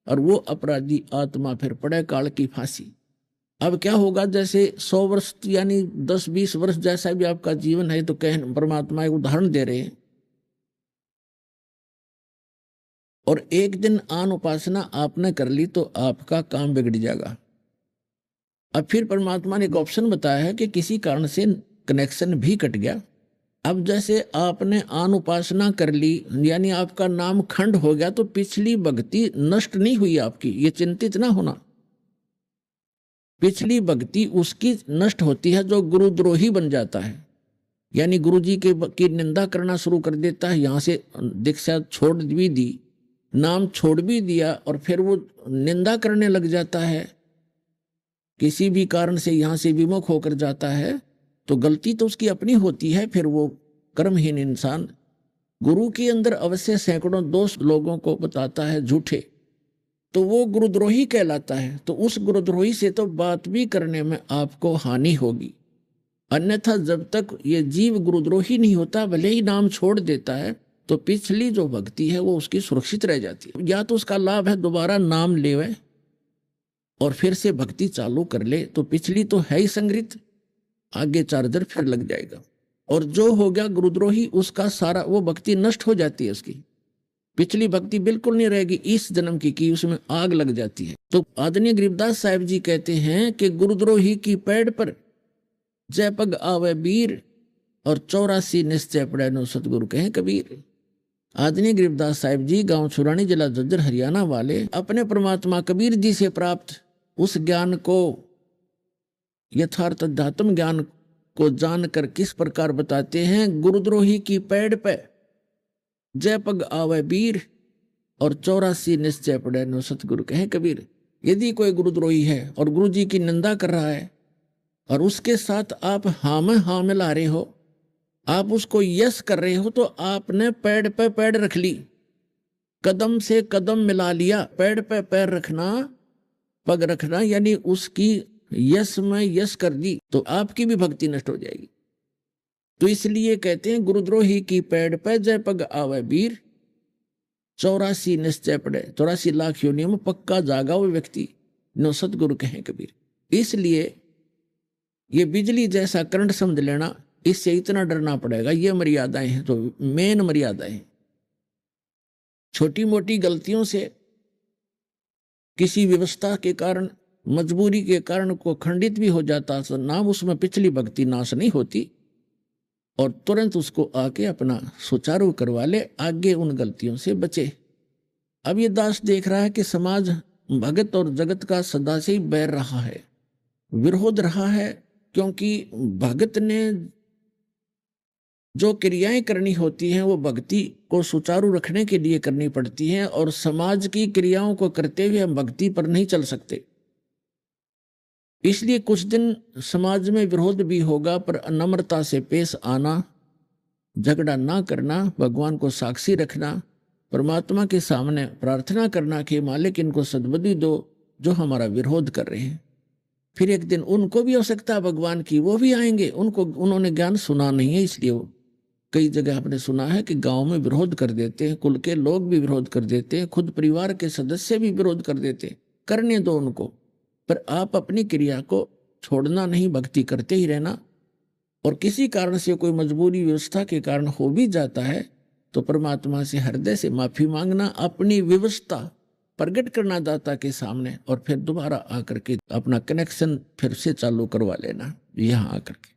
और वो अपराधी आत्मा फिर पड़े काल की फांसी। अब क्या होगा, जैसे 100 वर्ष यानी 10-20 वर्ष जैसा भी आपका जीवन है, तो कह परमात्मा एक उदाहरण दे रहे हैं, और एक दिन आन उपासना आपने कर ली तो आपका काम बिगड़ जाएगा। अब फिर परमात्मा ने एक ऑप्शन बताया है कि किसी कारण से कनेक्शन भी कट गया। अब जैसे आपने आन उपासना कर ली, यानी आपका नाम खंड हो गया, तो पिछली भक्ति नष्ट नहीं हुई आपकी, ये चिंतित ना होना। पिछली भक्ति उसकी नष्ट होती है जो गुरुद्रोही बन जाता है, यानी गुरुजी की निंदा करना शुरू कर देता है। यहां से दीक्षा छोड़ भी दी, नाम छोड़ भी दिया, और फिर वो निंदा करने लग जाता है, किसी भी कारण से यहां से विमुख होकर जाता है, तो गलती तो उसकी अपनी होती है। फिर वो कर्महीन इंसान गुरु के अंदर अवश्य सैकड़ों दोष लोगों को बताता है झूठे, तो वो गुरुद्रोही कहलाता है। तो उस गुरुद्रोही से तो बात भी करने में आपको हानि होगी। अन्यथा जब तक ये जीव गुरुद्रोही नहीं होता, भले ही नाम छोड़ देता है, तो पिछली जो भक्ति है वो उसकी सुरक्षित रह जाती है। या तो उसका लाभ है दोबारा नाम लेवे और फिर से भक्ति चालू कर ले, तो पिछली तो है ही संग्रहित, आगे चार्जर फिर लग जाएगा। और जो हो गया गुरुद्रोही, उसका सारा वो भक्ति नष्ट हो जाती है, उसकी पिछली भक्ति बिल्कुल नहीं रहेगी, इस जन्म की उसमें आग लग जाती है। तो आदरणीय गरीबदास साहिब जी कहते हैं कि गुरुद्रोही की पैड़ पर जय पग आवे वीर, और 84 निश्चय पड़े नो सतगुरु कहे कबीर। आदरणीय गरीबदास साहिब जी गांव छुरानी, जिला झज्जर, हरियाणा वाले, अपने परमात्मा कबीर जी से प्राप्त उस ज्ञान को, यथार्थ अध्यात्म ज्ञान को जानकर किस प्रकार बताते हैं, गुरुद्रोही की पैड़ पे जय पग आवे वीर, और 84 निश्चय पड़े नो सतगुरु कहे कबीर। यदि कोई गुरुद्रोही है और गुरु जी की निंदा कर रहा है, और उसके साथ आप हाँ में हाँ मिला रहे हो, आप उसको यस कर रहे हो, तो आपने पैड़ पे पैड़ रख ली, कदम से कदम मिला लिया। पैड़ पे पैर रखना, पग रखना, यानी उसकी यस में यस कर दी, तो आपकी भी भक्ति नष्ट हो जाएगी। तो इसलिए कहते हैं गुरुद्रोही की पैड़ पे जय पग आवे वीर, 84 निश्चय पड़े, 84 लाख योनियों में पक्का जागा वो व्यक्ति नो सतगुरु कहे कबीर। इसलिए ये बिजली जैसा करंट समझ लेना, इससे इतना डरना पड़ेगा। ये मर्यादाएं हैं, तो मेन मर्यादाएं हैं। छोटी मोटी गलतियों से, किसी व्यवस्था के कारण, मजबूरी के कारण को खंडित भी हो जाता, तो नाम उसमें पिछली भक्ति नाश नहीं होती, और तुरंत उसको आके अपना सुचारू करवा ले, आगे उन गलतियों से बचे। अब ये दास देख रहा है कि समाज भगत और जगत का सदा से ही बैर रहा है, विरोध रहा है, क्योंकि भगत ने जो क्रियाएं करनी होती हैं वो भक्ति को सुचारू रखने के लिए करनी पड़ती हैं, और समाज की क्रियाओं को करते हुए हम भक्ति पर नहीं चल सकते। इसलिए कुछ दिन समाज में विरोध भी होगा, पर नम्रता से पेश आना, झगड़ा ना करना, भगवान को साक्षी रखना, परमात्मा के सामने प्रार्थना करना कि मालिक इनको सद्बुद्धि दो जो हमारा विरोध कर रहे हैं। फिर एक दिन उनको भी आवश्यकता भगवान की, वो भी आएंगे, उन्होंने ज्ञान सुना नहीं है, इसलिए वो कई जगह आपने सुना है कि गांव में विरोध कर देते हैं, कुल के लोग भी विरोध कर देते हैं, खुद परिवार के सदस्य भी विरोध कर देते हैं। करने दो उनको, पर आप अपनी क्रिया को छोड़ना नहीं, भक्ति करते ही रहना। और किसी कारण से कोई मजबूरी व्यवस्था के कारण हो भी जाता है, तो परमात्मा से हृदय से माफी मांगना, अपनी व्यवस्था प्रकट करना दाता के सामने, और फिर दोबारा आकर के अपना कनेक्शन फिर से चालू करवा लेना यहाँ आकर के,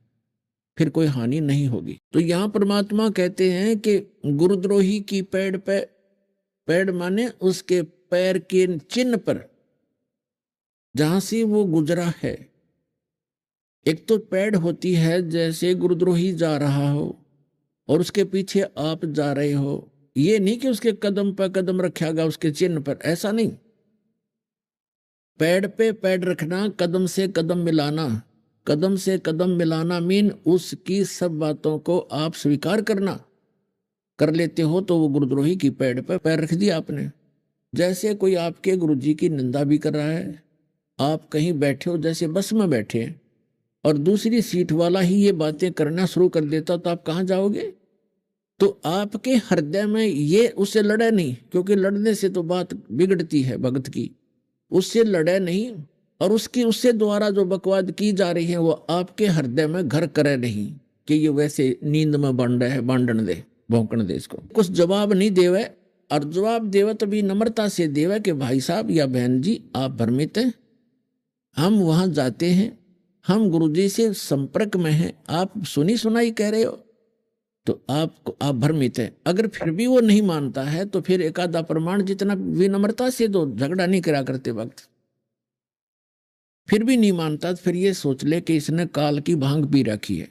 फिर कोई हानि नहीं होगी। तो यहाँ परमात्मा कहते हैं कि गुरुद्रोही की पैड़ पे, पैड़ माने उसके पैर के चिन्ह पर जहां से वो गुजरा है। एक तो पैड़ होती है, जैसे गुरुद्रोही जा रहा हो और उसके पीछे आप जा रहे हो, ये नहीं कि उसके कदम पर कदम रखेगा उसके चिन्ह पर, ऐसा नहीं। पैड़ पे पैड़ रखना, कदम से कदम मिलाना, कदम से कदम मिलाना मीन उसकी सब बातों को आप स्वीकार करना। कर लेते हो तो वो गुरुद्रोही की पैड़ पे पैर रख दिया आपने। जैसे कोई आपके गुरुजी की निंदा भी कर रहा है, आप कहीं बैठे हो, जैसे बस में बैठे हैं, और दूसरी सीट वाला ही ये बातें करना शुरू कर देता तो आप कहाँ जाओगे? तो आपके हृदय में ये उससे लड़े नहीं, क्योंकि लड़ने से तो बात बिगड़ती है भगत की। उससे लड़े नहीं, और उससे द्वारा जो बकवाद की जा रही है वो आपके हृदय में घर करे नहीं कि ये वैसे नींद में बन रहे हैं, बांधन दे, भौंकण दे इसको। कुछ जवाब नहीं देवे, और जवाब देवे तो भी नम्रता से देवे कि भाई साहब या बहन जी आप भ्रमित हैं, हम वहां जाते हैं, हम गुरुजी से संपर्क में हैं, आप सुनी सुनाई कह रहे हो, तो आप भ्रमित हैं। अगर फिर भी वो नहीं मानता है तो फिर एक आधा प्रमाण जितना विनम्रता से दो, झगड़ा नहीं करा करते वक्त। फिर भी नहीं मानता तो फिर ये सोच ले कि इसने काल की भांग पी रखी है,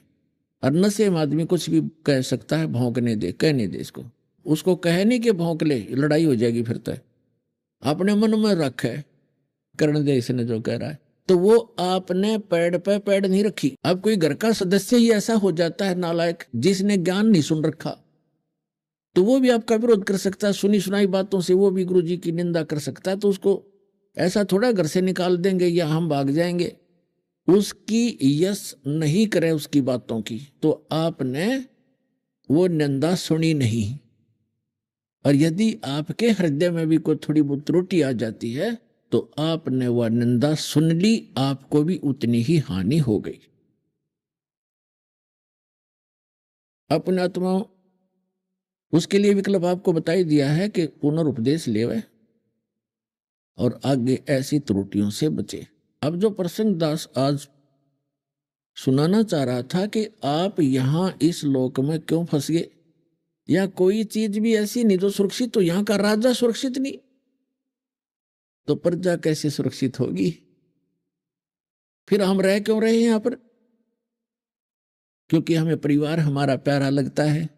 और नशे में आदमी कुछ भी कह सकता है, भौंकने दे, कहने दे इसको, उसको कह नहीं कि भौंक ले, लड़ाई हो जाएगी फिर तो। अपने मन में रखे, करने दे इसने जो कह रहा है। तो वो आपने पेड़ पे पेड़ नहीं रखी। अब कोई घर का सदस्य ही ऐसा हो जाता है नालायक, जिसने ज्ञान नहीं सुन रखा, तो वो भी आपका विरोध कर सकता है, सुनी सुनाई बातों से वो भी गुरुजी की निंदा कर सकता है। तो उसको ऐसा थोड़ा घर से निकाल देंगे या हम भाग जाएंगे, उसकी यश नहीं करे उसकी बातों की, तो आपने वो निंदा सुनी नहीं। और यदि आपके हृदय में भी कोई थोड़ी बहुत त्रुटि आ जाती है तो आपने वह निंदा सुन ली, आपको भी उतनी ही हानि हो गई। अपने आत्मा उसके लिए विकल्प आपको बताई दिया है कि पुनरुपदेश लेवे और आगे ऐसी त्रुटियों से बचे। अब जो प्रसंग दास आज सुनाना चाह रहा था कि आप यहां इस लोक में क्यों फंस गए, या कोई चीज भी ऐसी नहीं जो सुरक्षित, तो यहां का राजा सुरक्षित नहीं तो प्रजा कैसे सुरक्षित होगी? फिर हम रह क्यों रहे हैं यहां पर? क्योंकि हमें परिवार हमारा प्यारा लगता है,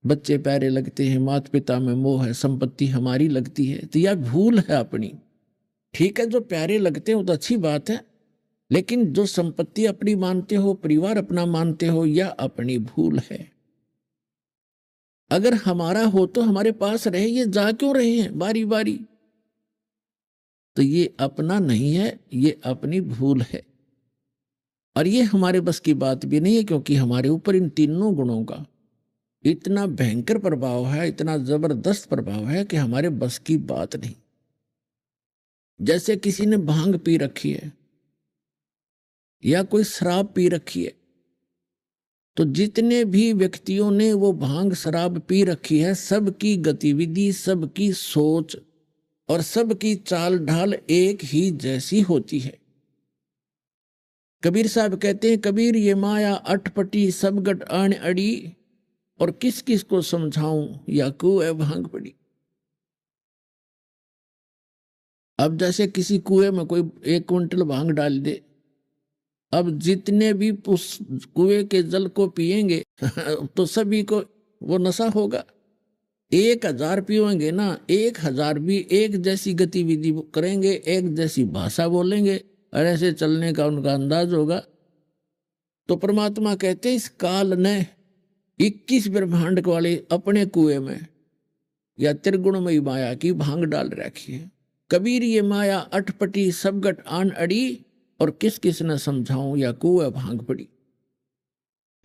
बच्चे प्यारे लगते हैं, माता पिता में मोह है, संपत्ति हमारी लगती है, तो यह भूल है अपनी। ठीक है, जो प्यारे लगते हो तो अच्छी बात है, लेकिन जो संपत्ति अपनी मानते हो, परिवार अपना मानते हो, यह अपनी भूल है। अगर हमारा हो तो हमारे पास रहे, ये जा क्यों रहे हैं बारी बारी? तो ये अपना नहीं है, ये अपनी भूल है, और ये हमारे बस की बात भी नहीं है, क्योंकि हमारे ऊपर इन तीनों गुणों का इतना भयंकर प्रभाव है, इतना जबरदस्त प्रभाव है कि हमारे बस की बात नहीं। जैसे किसी ने भांग पी रखी है या कोई शराब पी रखी है, तो जितने भी व्यक्तियों ने वो भांग शराब पी रखी है, सबकी गतिविधि, सबकी सोच और सबकी चाल ढाल एक ही जैसी होती है। कबीर साहब कहते हैं, कबीर ये माया अटपटी सब गट आन अड़ी, और किस किस को समझाऊं या कुएं भांग पड़ी। अब जैसे किसी कुएं में कोई 1 क्विंटल भांग डाल दे, अब जितने भी उस कुएं के जल को पिएंगे तो सभी को वो नशा होगा। 1000 पिएंगे ना, 1000 भी एक जैसी गतिविधि करेंगे, एक जैसी भाषा बोलेंगे, और ऐसे चलने का उनका अंदाज होगा। तो परमात्मा कहते हैं, इस काल ने 21 ब्रह्मांड वाले अपने कुएं में या त्रिगुणमयी माया की भांग डाल रखी है। कबीर ये माया अटपटी सब गट आन अड़ी, और किस किस ने समझाऊं या कुएं भांग पड़ी।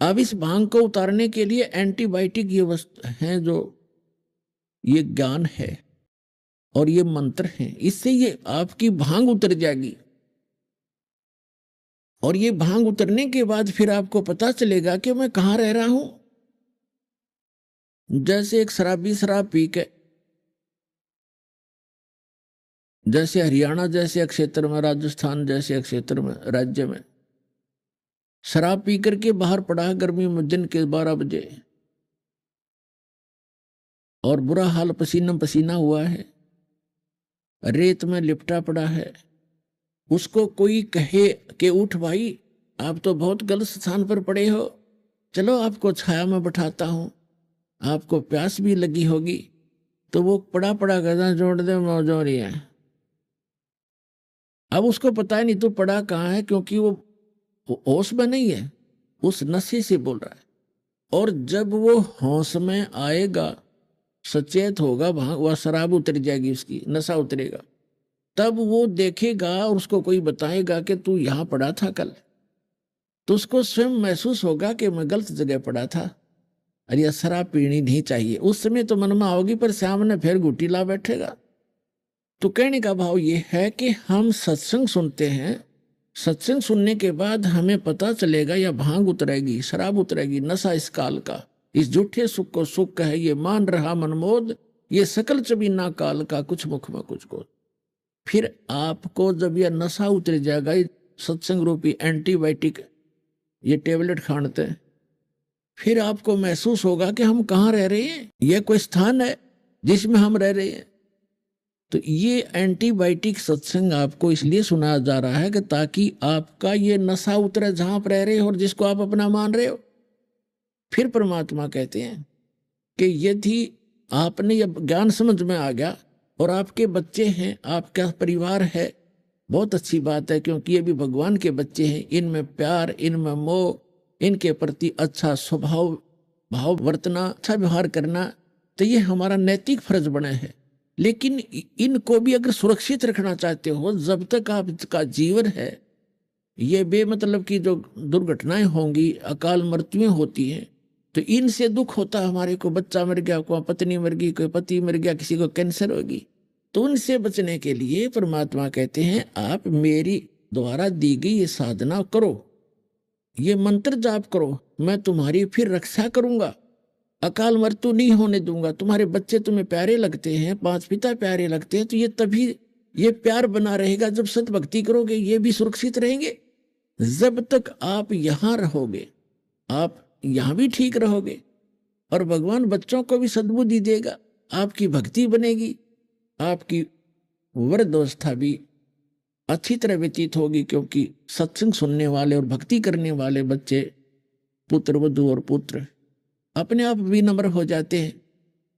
अब इस भांग को उतारने के लिए एंटीबायोटिक ये वस्तु हैं, जो ये ज्ञान है और ये मंत्र हैं, इससे ये आपकी भांग उतर जाएगी। और ये भांग उतरने के बाद फिर आपको पता चलेगा कि मैं कहां रह रहा हूं। जैसे एक शराबी शराब पी के, जैसे हरियाणा जैसे क्षेत्र में, राजस्थान जैसे क्षेत्र में, राज्य में शराब पी करके बाहर पड़ा है गर्मी में दिन के 12 बजे, और बुरा हाल, पसीना पसीना हुआ है, रेत में लिपटा पड़ा है। उसको कोई कहे कि उठ भाई, आप तो बहुत गलत स्थान पर पड़े हो, चलो आपको छाया में बैठाता हूं, आपको प्यास भी लगी होगी। तो वो पड़ा पड़ा गदा जोड़ दे मौज हो रही है। अब उसको पता है नहीं तो पड़ा कहाँ है, क्योंकि वो होश में नहीं है, उस नशे से बोल रहा है। और जब वो होश में आएगा, सचेत होगा, वहां वह शराब उतर जाएगी, उसकी नशा उतरेगा। तब वो देखेगा और उसको कोई बताएगा कि तू यहां पड़ा था कल, तो उसको स्वयं महसूस होगा कि मैं गलत जगह पड़ा था, अरे यह शराब पीनी नहीं चाहिए। उस समय तो मन में आओगी, पर सामने फिर घुटी ला बैठेगा। तो कहने का भाव ये है कि हम सत्संग सुनते हैं, सत्संग सुनने के बाद हमें पता चलेगा या भांग उतरेगी, शराब उतरेगी, नशा इस काल का, इस झूठे सुख को सुख है ये मान रहा मनमोद, ये सकल चबीना काल का कुछ मुख में कुछ को। फिर आपको जब यह नशा उतर जाएगा, ये सत्संग रूपी एंटीबायोटिक ये टेबलेट खाते हैं, फिर आपको महसूस होगा कि हम कहाँ रह रहे हैं, यह कोई स्थान है जिसमें हम रह रहे हैं। तो ये एंटीबायोटिक सत्संग आपको इसलिए सुनाया जा रहा है कि ताकि आपका ये नशा उतरे जहां पर रह रहे हो और जिसको आप अपना मान रहे हो। फिर परमात्मा कहते हैं कि यदि आपने ये ज्ञान समझ में आ गया और आपके बच्चे हैं, आपका परिवार है, बहुत अच्छी बात है, क्योंकि ये भी भगवान के बच्चे हैं, इनमें प्यार, इनमें मोह, इनके प्रति अच्छा स्वभाव भाव वर्तना, अच्छा व्यवहार करना, तो ये हमारा नैतिक फर्ज बने है। लेकिन इनको भी अगर सुरक्षित रखना चाहते हो, जब तक आपका जीवन है, ये बेमतलब की जो दुर्घटनाएं होंगी, अकाल मृत्युएं होती हैं, तो इनसे दुख होता है हमारे को, बच्चा मर गया, कोई पत्नी मर गई, कोई पति मर गया, किसी को कैंसर होगी, तो उनसे बचने के लिए परमात्मा कहते हैं आप मेरी द्वारा दी गई ये साधना करो, ये मंत्र जाप करो, मैं तुम्हारी फिर रक्षा करूंगा, अकाल मृत्यु नहीं होने दूंगा। तुम्हारे बच्चे तुम्हें प्यारे लगते हैं, पांच पिता प्यारे लगते हैं, तो ये तभी ये प्यार बना रहेगा जब सत भक्ति करोगे, ये भी सुरक्षित रहेंगे। जब तक आप यहां रहोगे, आप यहां भी ठीक रहोगे और भगवान बच्चों को भी सद्बुद्धि देगा, आपकी भक्ति बनेगी, आपकी वृद्धावस्था भी अच्छी तरह व्यतीत होगी, क्योंकि सत्संग सुनने वाले और भक्ति करने वाले बच्चे, पुत्र वधू और पुत्र अपने आप विनम्र हो जाते हैं,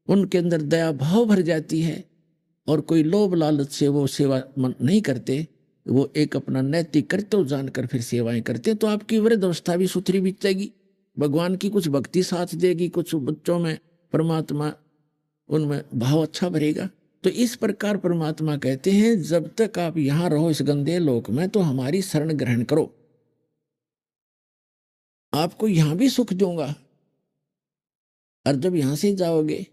उनके अंदर दया भाव भर जाती है और कोई लोभ लालच से वो सेवा नहीं करते, वो एक अपना नैतिक कर्तव्य जानकर फिर सेवाएं करते, तो आपकी वृद्ध अवस्था भी सुथरी बीतेगी, भगवान की कुछ भक्ति साथ देगी, कुछ बच्चों में परमात्मा उनमें भाव अच्छा भरेगा। तो इस प्रकार परमात्मा कहते हैं जब तक आप यहां रहो इस गंदे लोक में, तो हमारी शरण ग्रहण करो, आपको यहां भी सुख दूंगा। और जब यहां से जाओगे,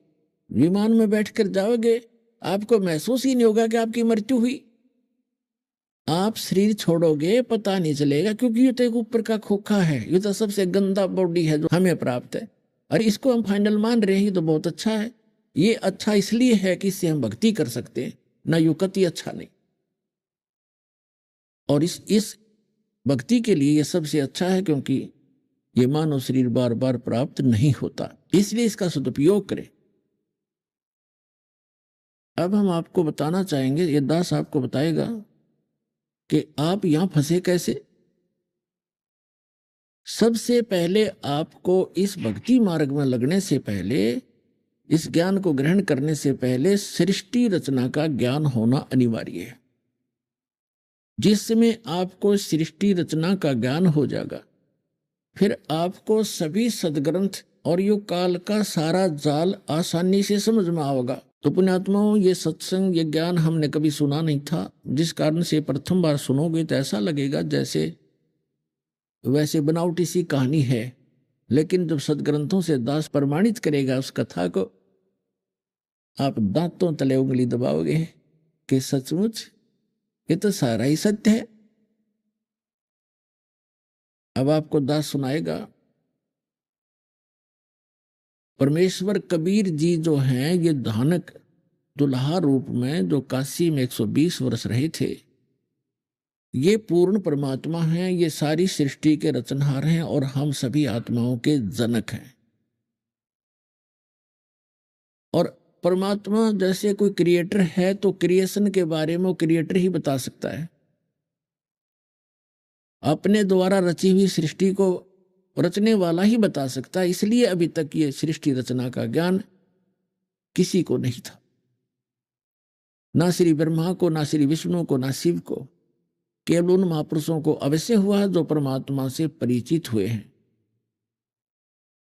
विमान में बैठकर जाओगे, आपको महसूस ही नहीं होगा कि आपकी मृत्यु हुई। आप शरीर छोड़ोगे पता नहीं चलेगा, क्योंकि ये तो एक ऊपर का खोखा है, ये तो सबसे गंदा बॉडी है जो हमें प्राप्त है, और इसको हम फाइनल मान रहे हैं, तो बहुत अच्छा है। ये अच्छा इसलिए है कि इससे हम भक्ति कर सकते हैं, ना युक्ति अच्छा नहीं। और इस भक्ति के लिए ये सबसे अच्छा है, क्योंकि ये मानव शरीर बार बार प्राप्त नहीं होता, इसलिए इसका सदुपयोग करें। अब हम आपको बताना चाहेंगे, ये दास आपको बताएगा कि आप यहां फंसे कैसे। सबसे पहले आपको इस भक्ति मार्ग में लगने से पहले, इस ज्ञान को ग्रहण करने से पहले सृष्टि रचना का ज्ञान होना अनिवार्य है। जिस समय आपको सृष्टि रचना का ज्ञान हो जाएगा, फिर आपको सभी सदग्रंथ और युग काल का सारा जाल आसानी से समझ में आएगा। तो पुण्यात्माओं, ये सत्संग, ये ज्ञान हमने कभी सुना नहीं था, जिस कारण से प्रथम बार सुनोगे तो ऐसा लगेगा जैसे वैसे बनावटी सी कहानी है, लेकिन जब सदग्रंथों से दास प्रमाणित करेगा उस कथा को, आप दांतों तले उंगली दबाओगे कि सचमुच ये तो सारा ही सत्य है। अब आपको दास सुनाएगा, परमेश्वर कबीर जी जो हैं, ये धानक दुल्हा रूप में जो काशी में 120 वर्ष रहे थे, ये पूर्ण परमात्मा हैं, ये सारी सृष्टि के रचनहार हैं और हम सभी आत्माओं के जनक हैं। और परमात्मा जैसे कोई क्रिएटर है, तो क्रिएशन के बारे में वो क्रिएटर ही बता सकता है, अपने द्वारा रची हुई सृष्टि को रचने वाला ही बता सकता है। इसलिए अभी तक ये सृष्टि रचना का ज्ञान किसी को नहीं था, ना श्री ब्रह्मा को, ना श्री विष्णु को, ना शिव को, केवल उन महापुरुषों को अवश्य हुआ जो परमात्मा से परिचित हुए हैं।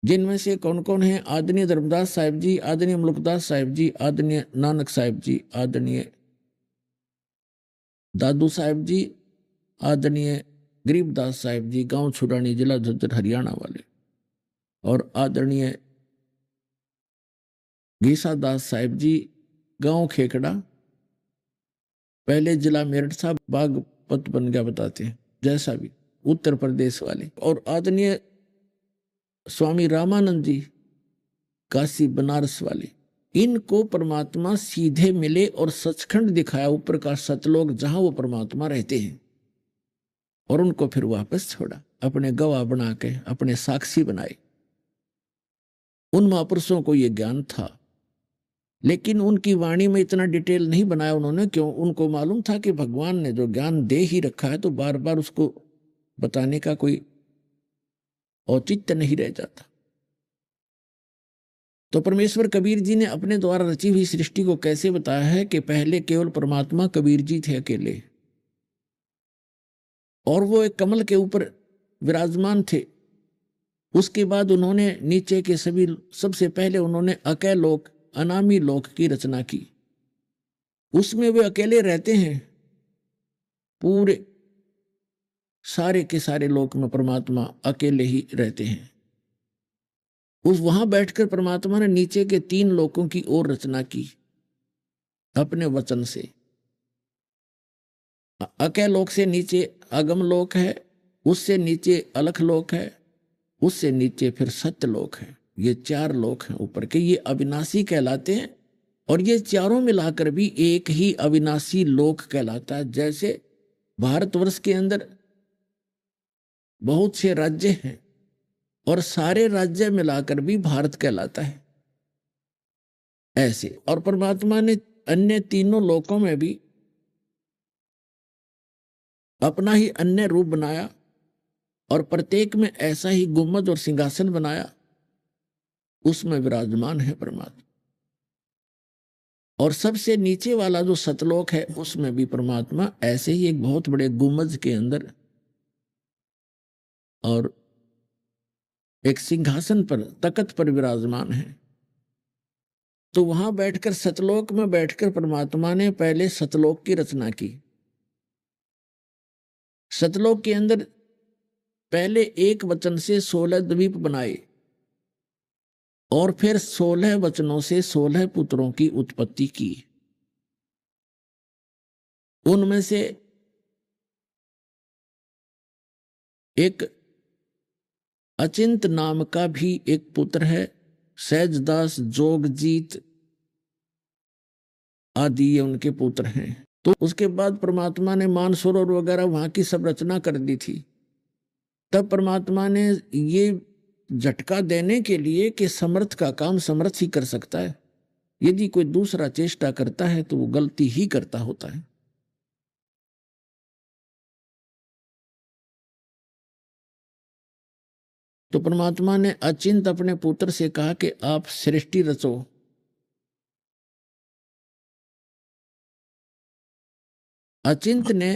जिनमें से कौन कौन है? आदरणीय धर्मदास साहिब जी, आदरणीय मुल्कदास साहिब जी, आदरणीय नानक साहिब जी, आदरणीय दादू साहेब जी, आदरणीय गरीबदास साहिब जी, गांव छुड़ानी, जिला झज्जर, हरियाणा वाले, और आदरणीय गीसा दास साहिब जी, गांव खेकड़ा, पहले जिला मेरठ था, बागपत बन गया बताते हैं, जैसा भी, उत्तर प्रदेश वाले, और आदरणीय स्वामी रामानंद जी, काशी बनारस वाले। इनको परमात्मा सीधे मिले और सचखंड दिखाया, ऊपर का सतलोक, जहां वो परमात्मा रहते हैं, और उनको फिर वापस छोड़ा, अपने गवाह बना के, अपने साक्षी बनाए। उन महापुरुषों को यह ज्ञान था, लेकिन उनकी वाणी में इतना डिटेल नहीं बनाया उन्होंने। क्यों? उनको मालूम था कि भगवान ने जो ज्ञान दे ही रखा है, तो बार बार उसको बताने का कोई औचित्य नहीं रह जाता। तो परमेश्वर कबीर जी ने अपने द्वारा रची हुई सृष्टि को कैसे बताया है कि पहले केवल परमात्मा कबीर जी थे अकेले, और वो एक कमल के ऊपर विराजमान थे। उसके बाद उन्होंने नीचे के सभी, सबसे पहले उन्होंने अकय लोक, अनामी लोक की रचना की। उसमें वे अकेले रहते हैं, पूरे सारे के सारे लोक में परमात्मा अकेले ही रहते हैं। उस वहां बैठकर परमात्मा ने नीचे के 3 लोकों की ओर रचना की अपने वचन से। अकय लोक से नीचे अगम लोक है, उससे नीचे अलख लोक है, उससे नीचे फिर सत्य लोक है। ये 4 लोक हैं ऊपर के, ये अविनाशी कहलाते हैं, और ये चारों मिलाकर भी एक ही अविनाशी लोक कहलाता है। जैसे भारतवर्ष के अंदर बहुत से राज्य हैं, और सारे राज्य मिलाकर भी भारत कहलाता है, ऐसे। और परमात्मा ने अन्य तीनों लोकों में भी अपना ही अन्य रूप बनाया, और प्रत्येक में ऐसा ही गुम्बद और सिंहासन बनाया, उसमें विराजमान है परमात्मा। और सबसे नीचे वाला जो सतलोक है, उसमें भी परमात्मा ऐसे ही एक बहुत बड़े गुम्बद के अंदर और एक सिंहासन पर, तख्त पर विराजमान है। तो वहां बैठकर, सतलोक में बैठकर परमात्मा ने पहले सतलोक की रचना की। सतलोक के अंदर पहले एक वचन से 16 द्वीप बनाए, और फिर 16 वचनों से 16 पुत्रों की उत्पत्ति की। उनमें से एक अचिंत नाम का भी एक पुत्र है, सहजदास, जोगजीत आदि ये उनके पुत्र हैं। तो उसके बाद परमात्मा ने मानसरोवर वगैरह वहां की सब रचना कर दी थी। तब परमात्मा ने ये झटका देने के लिए कि समर्थ का काम समर्थ ही कर सकता है, यदि कोई दूसरा चेष्टा करता है तो वो गलती ही करता होता है। तो परमात्मा ने अचिंत अपने पुत्र से कहा कि आप सृष्टि रचो। अचिंत ने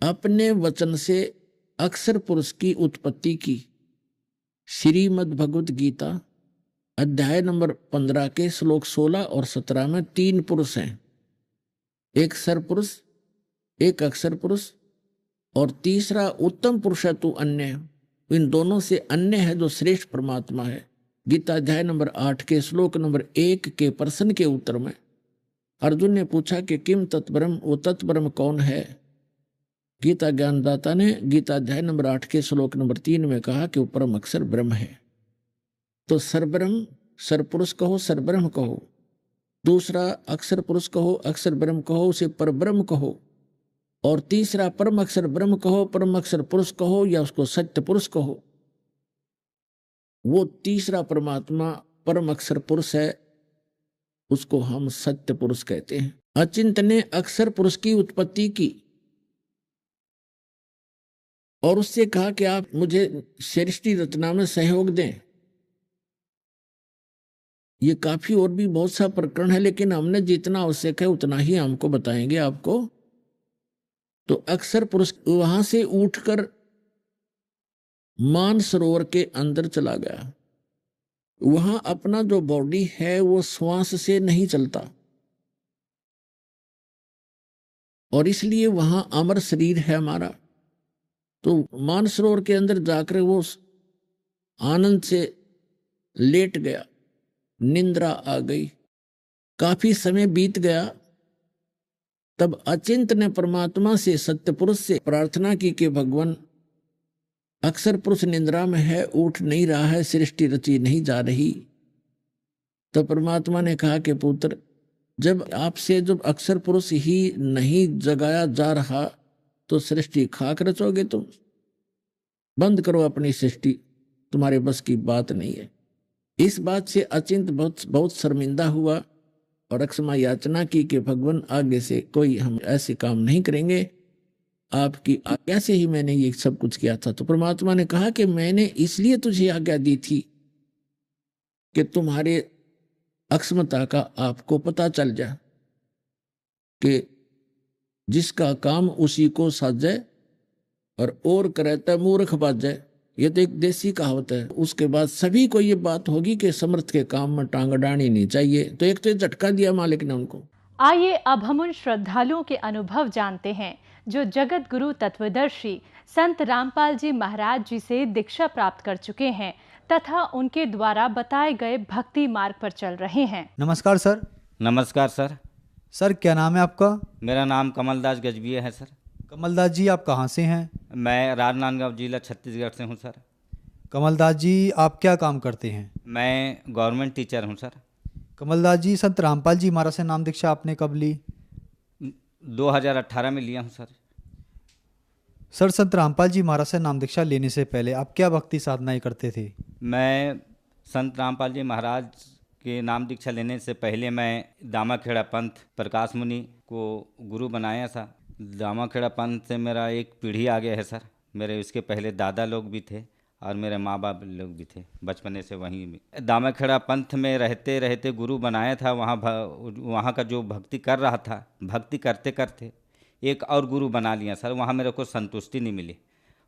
अपने वचन से अक्षर पुरुष की उत्पत्ति की। श्रीमद् भगवत गीता अध्याय नंबर 15 के श्लोक 16 और 17 में 3 पुरुष हैं, एक सर पुरुष, एक अक्षर पुरुष, और तीसरा उत्तम पुरुष है तू अन्य। इन दोनों से अन्य है जो श्रेष्ठ परमात्मा है। गीता अध्याय नंबर 8 के श्लोक नंबर 1 के प्रश्न के उत्तर में अर्जुन ने पूछा कि किम तत्ब्रह्म, वो तत्ब्रह्म कौन है? गीता ज्ञानदाता ने गीता अध्याय नंबर 8 के श्लोक नंबर 3 में कहा कि वो परम अक्षर ब्रह्म है। तो सरब्रह्म, सरपुरुष कहो, सरब्रह्म कहो, दूसरा अक्षर पुरुष कहो, अक्षर ब्रह्म कहो, उसे परब्रह्म कहो, और तीसरा परम अक्षर ब्रह्म कहो, परम अक्षर पुरुष कहो, या उसको सत्य पुरुष कहो। वो तीसरा परमात्मा परम अक्षर पुरुष है, उसको हम सत्य पुरुष कहते हैं। अचिंत ने अक्षर पुरुष की उत्पत्ति की और उससे कहा कि आप मुझे सृष्टि रचना में सहयोग दें। ये काफी और भी बहुत सा प्रकरण है, लेकिन हमने जितना आवश्यक है उतना ही हमको बताएंगे आपको। तो अक्षर पुरुष वहां से उठकर मानसरोवर के अंदर चला गया। वहां अपना जो बॉडी है वो श्वास से नहीं चलता, और इसलिए वहां अमर शरीर है हमारा। तो मानसरोवर के अंदर जाकर वो आनंद से लेट गया, निंद्रा आ गई। काफी समय बीत गया, तब अचिंत ने परमात्मा से, सत्य पुरुष से प्रार्थना की कि भगवान, अक्षर पुरुष निंद्रा में है, उठ नहीं रहा है, सृष्टि रची नहीं जा रही। तो परमात्मा ने कहा कि पुत्र, जब आपसे जब अक्षर पुरुष ही नहीं जगाया जा रहा तो सृष्टि खाक रचोगे तुम? बंद करो अपनी सृष्टि, तुम्हारे बस की बात नहीं है। इस बात से अचिंत बहुत शर्मिंदा हुआ और अक्षमा याचना की कि भगवान, आगे से कोई हम ऐसे काम नहीं करेंगे, आपकी आज्ञा से ही मैंने ये सब कुछ किया था। तो परमात्मा ने कहा कि मैंने इसलिए तुझे आज्ञा दी थी कि तुम्हारे अक्षमता का आपको पता चल जाए कि जिसका काम उसी को साजे और करे तो मूर्ख बाजे। ये तो एक देसी कहावत है। उसके बाद सभी को ये बात होगी कि समर्थ के काम में टांग अड़ानी नहीं चाहिए। तो एक तो झटका दिया मालिक ने उनको। आइए अब हम उन श्रद्धालुओं के अनुभव जानते हैं जो जगत गुरु तत्वदर्शी संत रामपाल जी महाराज जी से दीक्षा प्राप्त कर चुके हैं तथा उनके द्वारा बताए गए भक्ति मार्ग पर चल रहे हैं। नमस्कार सर। नमस्कार सर। सर क्या नाम है आपका? मेरा नाम कमलदास गजबिया है सर। कमलदास जी आप कहाँ से हैं? मैं राजनांदगांव जिला छत्तीसगढ़ से हूँ सर। कमलदास जी आप क्या काम करते हैं? मैं गवर्नमेंट टीचर हूँ सर। कमलदास जी, संत रामपाल जी महाराज से नाम दीक्षा आपने कब ली? 2018 में लिया हूँ सर। सर, संत रामपाल जी महाराज से नाम दीक्षा लेने से पहले आप क्या भक्ति साधनाएं करते थे? मैं संत रामपाल जी महाराज के नाम दीक्षा लेने से पहले मैं दामाखेड़ा पंथ प्रकाश मुनि को गुरु बनाया था। दामाखेड़ा पंथ से मेरा एक पीढ़ी आगे है सर। मेरे उसके पहले दादा लोग भी थे और मेरे माँ बाप लोग भी थे बचपने से वहीं में। दामाखेड़ा पंथ में रहते रहते गुरु बनाया था। वहाँ का जो भक्ति कर रहा था, भक्ति करते करते एक और गुरु बना लिया सर। वहाँ मेरे को संतुष्टि नहीं मिली।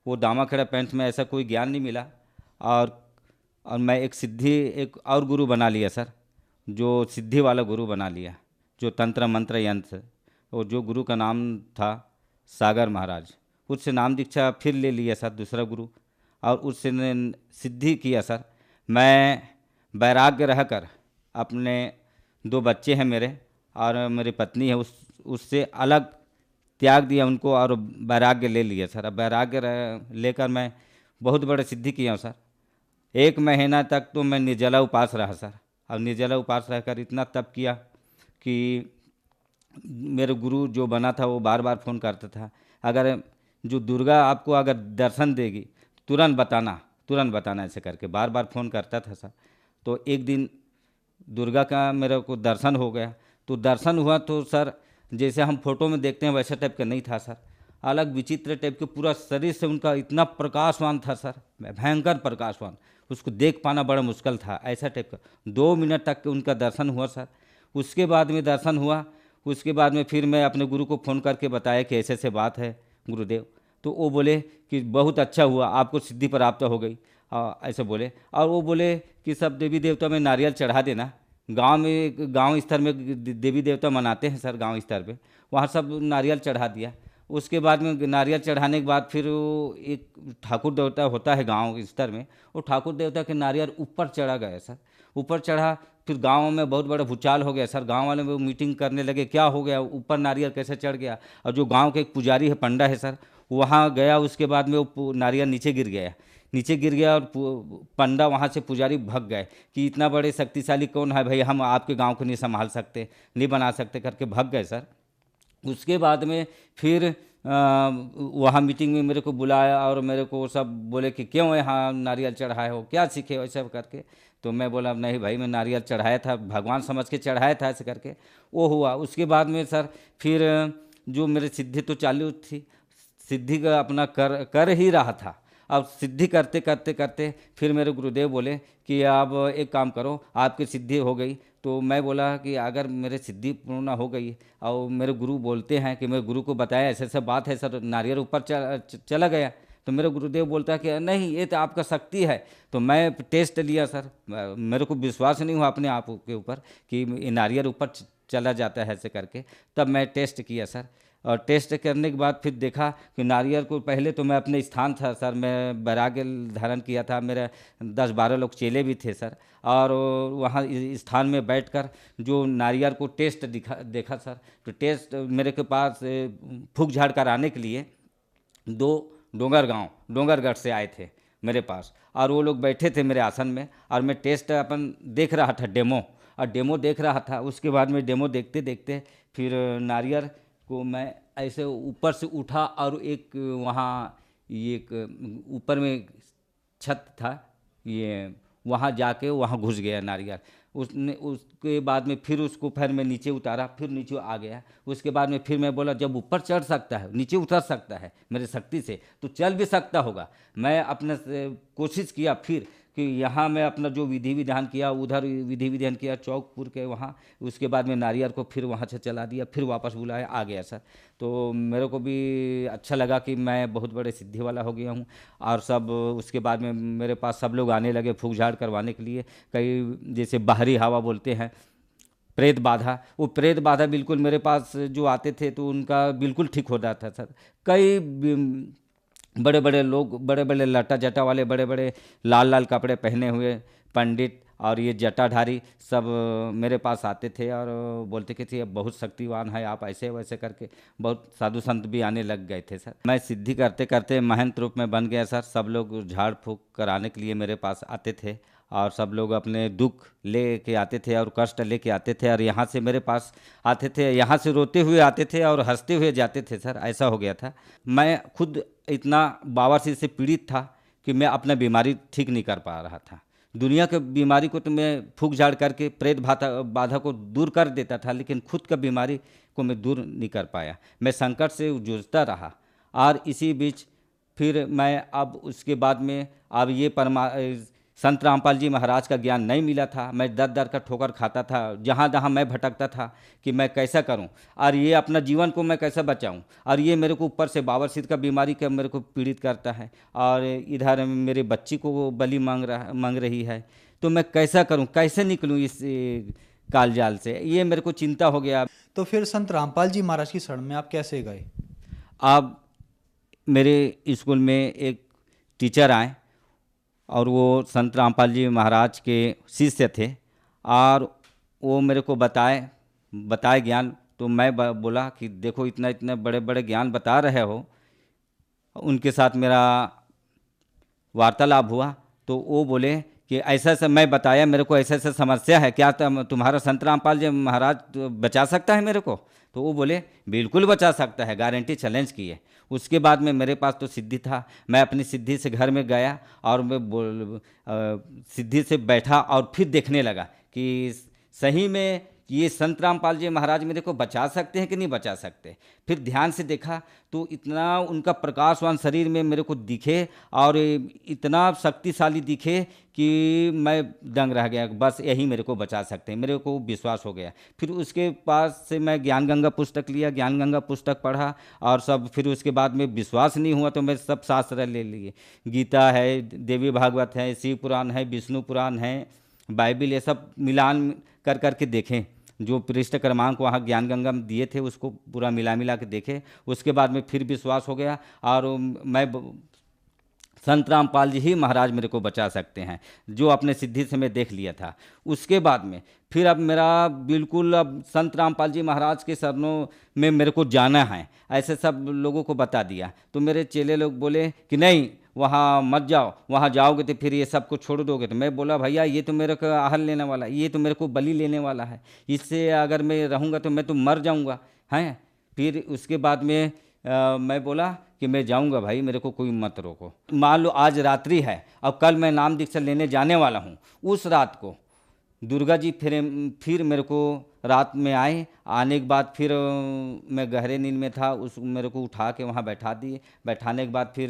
वो दामाखेड़ा पंथ में ऐसा कोई ज्ञान नहीं मिला और मैं एक और गुरु बना लिया सर, जो सिद्धि वाला गुरु बना लिया, जो तंत्र मंत्र यंत्र, और जो गुरु का नाम था सागर महाराज। उससे नाम दीक्षा फिर ले लिया सर, दूसरा गुरु, और उससे सिद्धि किया सर। मैं वैराग्य रहकर, अपने 2 बच्चे हैं मेरे और मेरी पत्नी है, उससे अलग त्याग दिया उनको और वैराग्य ले लिया सर। अब वैराग्य लेकर मैं बहुत बड़े सिद्धि किया हूँ सर। 1 महीना तक तो मैं निर्जला उपास रहा सर। और निर्जला उपास रहकर इतना तप किया कि मेरे गुरु जो बना था वो बार बार फ़ोन करता था, अगर जो दुर्गा आपको अगर दर्शन देगी तुरंत बताना ऐसे करके बार बार फ़ोन करता था सर। तो एक दिन दुर्गा का मेरे को दर्शन हो गया। तो दर्शन हुआ तो सर जैसे हम फोटो में देखते हैं वैसा टाइप का नहीं था सर, अलग विचित्र टाइप के। पूरा शरीर से उनका इतना प्रकाशवान था सर, भयंकर प्रकाशवान, उसको देख पाना बड़ा मुश्किल था, ऐसा टाइप का। 2 मिनट तक उनका दर्शन हुआ सर। उसके बाद में दर्शन हुआ, उसके बाद में फिर मैं अपने गुरु को फ़ोन करके बताया कि ऐसे ऐसे बात है गुरुदेव। तो वो बोले कि बहुत अच्छा हुआ, आपको सिद्धि प्राप्त हो गई, ऐसे बोले। और वो बोले कि सब देवी देवता में नारियल चढ़ा देना। गांव स्तर में देवी देवता मनाते हैं सर, गांव स्तर पे, वहाँ सब नारियल चढ़ा दिया। उसके बाद में नारियल चढ़ाने के बाद फिर एक ठाकुर देवता होता है गांव स्तर में, वो ठाकुर देवता के नारियल ऊपर चढ़ा गया सर। ऊपर चढ़ा, फिर गांव में बहुत बड़ा भूचाल हो गया सर। गांव वाले वो मीटिंग करने लगे, क्या हो गया, ऊपर नारियल कैसे चढ़ गया। और जो गांव के एक पुजारी है, पंडा है सर, वहाँ गया। उसके बाद में वो नारियल नीचे गिर गया और पंडा वहाँ से पुजारी भाग गए कि इतना बड़े शक्तिशाली कौन है भाई, हम आपके गांव को नहीं संभाल सकते, नहीं बना सकते करके भाग गए सर। उसके बाद में फिर वहाँ मीटिंग में मेरे को बुलाया और मेरे को सब बोले कि क्यों यहाँ नारियल चढ़ाए हो, क्या सीखे हो, ऐसा करके। तो मैं बोला नहीं भाई, मैं नारियल चढ़ाया था, भगवान समझ के चढ़ाया था, ऐसे करके वो हुआ। उसके बाद में सर फिर जो मेरे सिद्धि तो चालू थी, सिद्धि का अपना कर ही रहा था। अब सिद्धि करते करते करते फिर मेरे गुरुदेव बोले कि आप एक काम करो, आपकी सिद्धि हो गई। तो मैं बोला कि अगर मेरे सिद्धि पूर्ण हो गई और मेरे गुरु बोलते हैं कि मेरे गुरु को बताया ऐसे ऐसा बात है सर, नारियल ऊपर चला गया, तो मेरे गुरुदेव बोलता है कि नहीं ये तो आपका शक्ति है। तो मैं टेस्ट लिया सर, मेरे को विश्वास नहीं हुआ अपने आप के ऊपर कि नारियल ऊपर चला जाता है ऐसे करके। तब मैं टेस्ट किया सर, और टेस्ट करने के बाद फिर देखा कि नारियल को, पहले तो मैं अपने स्थान था सर, मैं वैराग्य धारण किया था, मेरे 10-12 लोग चेले भी थे सर, और वहाँ इस स्थान में बैठकर जो नारियल को टेस्ट देखा सर, तो टेस्ट मेरे के पास फूक झाड़ कराने के लिए 2 डोंगरगढ़ से आए थे मेरे पास, और वो लोग बैठे थे मेरे आसन में, और मैं टेस्ट अपन देख रहा था, डेमो देख रहा था। उसके बाद में डेमो देखते देखते फिर नारियल को मैं ऐसे ऊपर से उठा, और एक वहाँ एक ऊपर में छत था, ये वहाँ जाके वहाँ घुस गया नारियल। उसके बाद में फिर उसको फिर मैं नीचे उतारा, फिर नीचे आ गया। उसके बाद में फिर मैं बोला जब ऊपर चढ़ सकता है, नीचे उतर सकता है मेरे शक्ति से, तो चल भी सकता होगा। मैं अपने कोशिश किया फिर कि यहाँ मैं अपना जो विधि विधान किया, उधर विधि विधान किया चौकपुर के वहाँ। उसके बाद में नारियल को फिर वहाँ से चला दिया, फिर वापस बुलाया, आ गया सर। तो मेरे को भी अच्छा लगा कि मैं बहुत बड़े सिद्धि वाला हो गया हूँ। और सब उसके बाद में मेरे पास सब लोग आने लगे फूक झाड़ करवाने के लिए। कई जैसे बाहरी हवा बोलते हैं, प्रेत बाधा, वो प्रेत बाधा बिल्कुल मेरे पास जो आते थे तो उनका बिल्कुल ठीक हो जाता था सर। कई बड़े बड़े लोग, बड़े बड़े लटा जटा वाले, बड़े बड़े लाल लाल कपड़े पहने हुए पंडित और ये जटाधारी सब मेरे पास आते थे और बोलते कि थे बहुत शक्तिवान है आप, ऐसे वैसे करके बहुत साधु संत भी आने लग गए थे सर। मैं सिद्धि करते करते महंत रूप में बन गया सर। सब लोग झाड़ फूँक कराने के लिए मेरे पास आते थे, और सब लोग अपने दुख ले के आते थे और कष्ट ले के आते थे, और यहाँ से मेरे पास आते थे, यहाँ से रोते हुए आते थे और हंसते हुए जाते थे सर। ऐसा हो गया था। मैं खुद इतना बवासीर से पीड़ित था कि मैं अपना बीमारी ठीक नहीं कर पा रहा था। दुनिया के बीमारी को तो मैं फूक झाड़ करके प्रेत बाधा को दूर कर देता था, लेकिन खुद का बीमारी को मैं दूर नहीं कर पाया। मैं संकट से जूझता रहा। और इसी बीच फिर मैं अब उसके बाद में अब ये संत रामपाल जी महाराज का ज्ञान नहीं मिला था। मैं दर दर का ठोकर खाता था, जहाँ जहाँ मैं भटकता था कि मैं कैसा करूं और ये अपना जीवन को मैं कैसे बचाऊं। और ये मेरे को ऊपर से बवासीर का बीमारी का मेरे को पीड़ित करता है, और इधर मेरे बच्ची को बलि मांग रही है। तो मैं कैसा करूं, कैसे निकलूं इस कालजाल से, ये मेरे को चिंता हो गया। तो फिर संत रामपाल जी महाराज की शरण में आप कैसे गए? अब मेरे स्कूल में एक टीचर आए और वो संत रामपाल जी महाराज के शिष्य थे, और वो मेरे को बताए ज्ञान। तो मैं बोला कि देखो इतने बड़े बड़े ज्ञान बता रहे हो। उनके साथ मेरा वार्तालाप हुआ तो वो बोले कि ऐसा ऐसा मैं बताया, मेरे को ऐसा ऐसा समस्या है, क्या तुम्हारा संत रामपाल जी महाराज बचा सकता है मेरे को? तो वो बोले बिल्कुल बचा सकता है, गारंटी, चैलेंज किए। उसके बाद में मेरे पास तो सिद्धि था। मैं अपनी सिद्धि से घर में गया और मैं सिद्धि से बैठा और फिर देखने लगा कि सही में ये संत रामपाल जी महाराज मेरे को बचा सकते हैं कि नहीं बचा सकते। फिर ध्यान से देखा तो इतना उनका प्रकाशवान शरीर में मेरे को दिखे और इतना शक्तिशाली दिखे कि मैं दंग रह गया, बस यही मेरे को बचा सकते हैं। मेरे को विश्वास हो गया। फिर उसके पास से मैं ज्ञान गंगा पुस्तक लिया, ज्ञान गंगा पुस्तक पढ़ा और सब। फिर उसके बाद में विश्वास नहीं हुआ तो मैं सब शास्त्र ले लिए। गीता है, देवी भागवत है, शिव पुराण है, विष्णु पुराण है, बाइबिल, ये सब मिलान कर करके देखें। जो पृष्ठ क्रमांक वहाँ ज्ञान गंगा में दिए थे उसको पूरा मिला के देखे। उसके बाद में फिर विश्वास हो गया और मैं संत रामपाल जी ही महाराज मेरे को बचा सकते हैं, जो अपने सिद्धि से मैं देख लिया था। उसके बाद में फिर अब मेरा बिल्कुल अब संत रामपाल जी महाराज के शरणों में मेरे को जाना है, ऐसे सब लोगों को बता दिया। तो मेरे चेले लोग बोले कि नहीं वहाँ मत जाओ, वहाँ जाओगे तो फिर ये सब को छोड़ दोगे। तो मैं बोला भैया ये तो मेरे को आहल लेने वाला है, ये तो मेरे को बलि लेने वाला है, इससे अगर मैं रहूँगा तो मैं तो मर जाऊँगा हैं। फिर उसके बाद में मैं बोला कि मैं जाऊंगा भाई, मेरे को कोई मत रोको। मान लो आज रात्रि है और कल मैं नाम दीक्षा लेने जाने वाला हूँ। उस रात को दुर्गा जी फिर मेरे को रात में आए। आने के बाद फिर मैं गहरे नींद में था, उस मेरे को उठा के वहाँ बैठा दिए। बैठाने के बाद फिर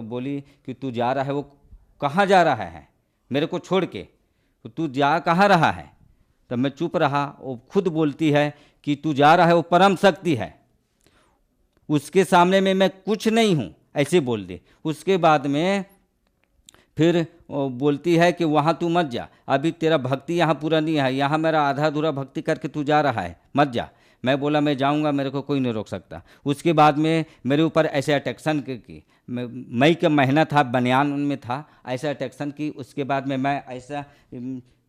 बोली कि तू जा रहा है, वो कहाँ जा रहा है मेरे को छोड़ के, तो तू जा कहाँ रहा है? तब मैं चुप रहा। वो खुद बोलती है कि तू जा रहा है वो परम शक्ति है, उसके सामने में मैं कुछ नहीं हूँ, ऐसे बोल दे। उसके बाद में फिर बोलती है कि वहाँ तू मत जा, अभी तेरा भक्ति यहाँ पूरा नहीं है, यहाँ मेरा आधा अधूरा भक्ति करके तू जा रहा है, मत जा। मैं बोला मैं जाऊंगा, मेरे को कोई नहीं रोक सकता। उसके बाद में मेरे ऊपर ऐसे अटैक्शन की, मई का महीना था, बनियान उनमें था, ऐसा अटैक्शन की। उसके बाद में मैं ऐसा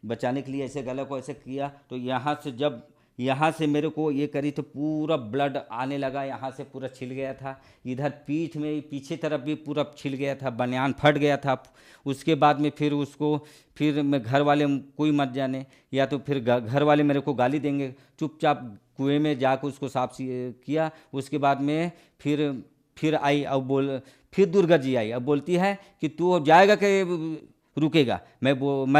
बचाने के लिए ऐसे गले को ऐसे किया, तो यहाँ से जब यहाँ से मेरे को ये करी तो पूरा ब्लड आने लगा, यहाँ से पूरा छिल गया था, इधर पीठ में पीछे तरफ भी पूरा छिल गया था, बनियान फट गया था। उसके बाद में फिर मैं घर वाले कोई मत जाने, या तो फिर घर वाले मेरे को गाली देंगे। चुपचाप कुएं में जाकर उसको साफ किया। उसके बाद में फिर आई, अब फिर दुर्गा जी आई, अब बोलती है कि तू जाएगा कि रुकेगा। मैं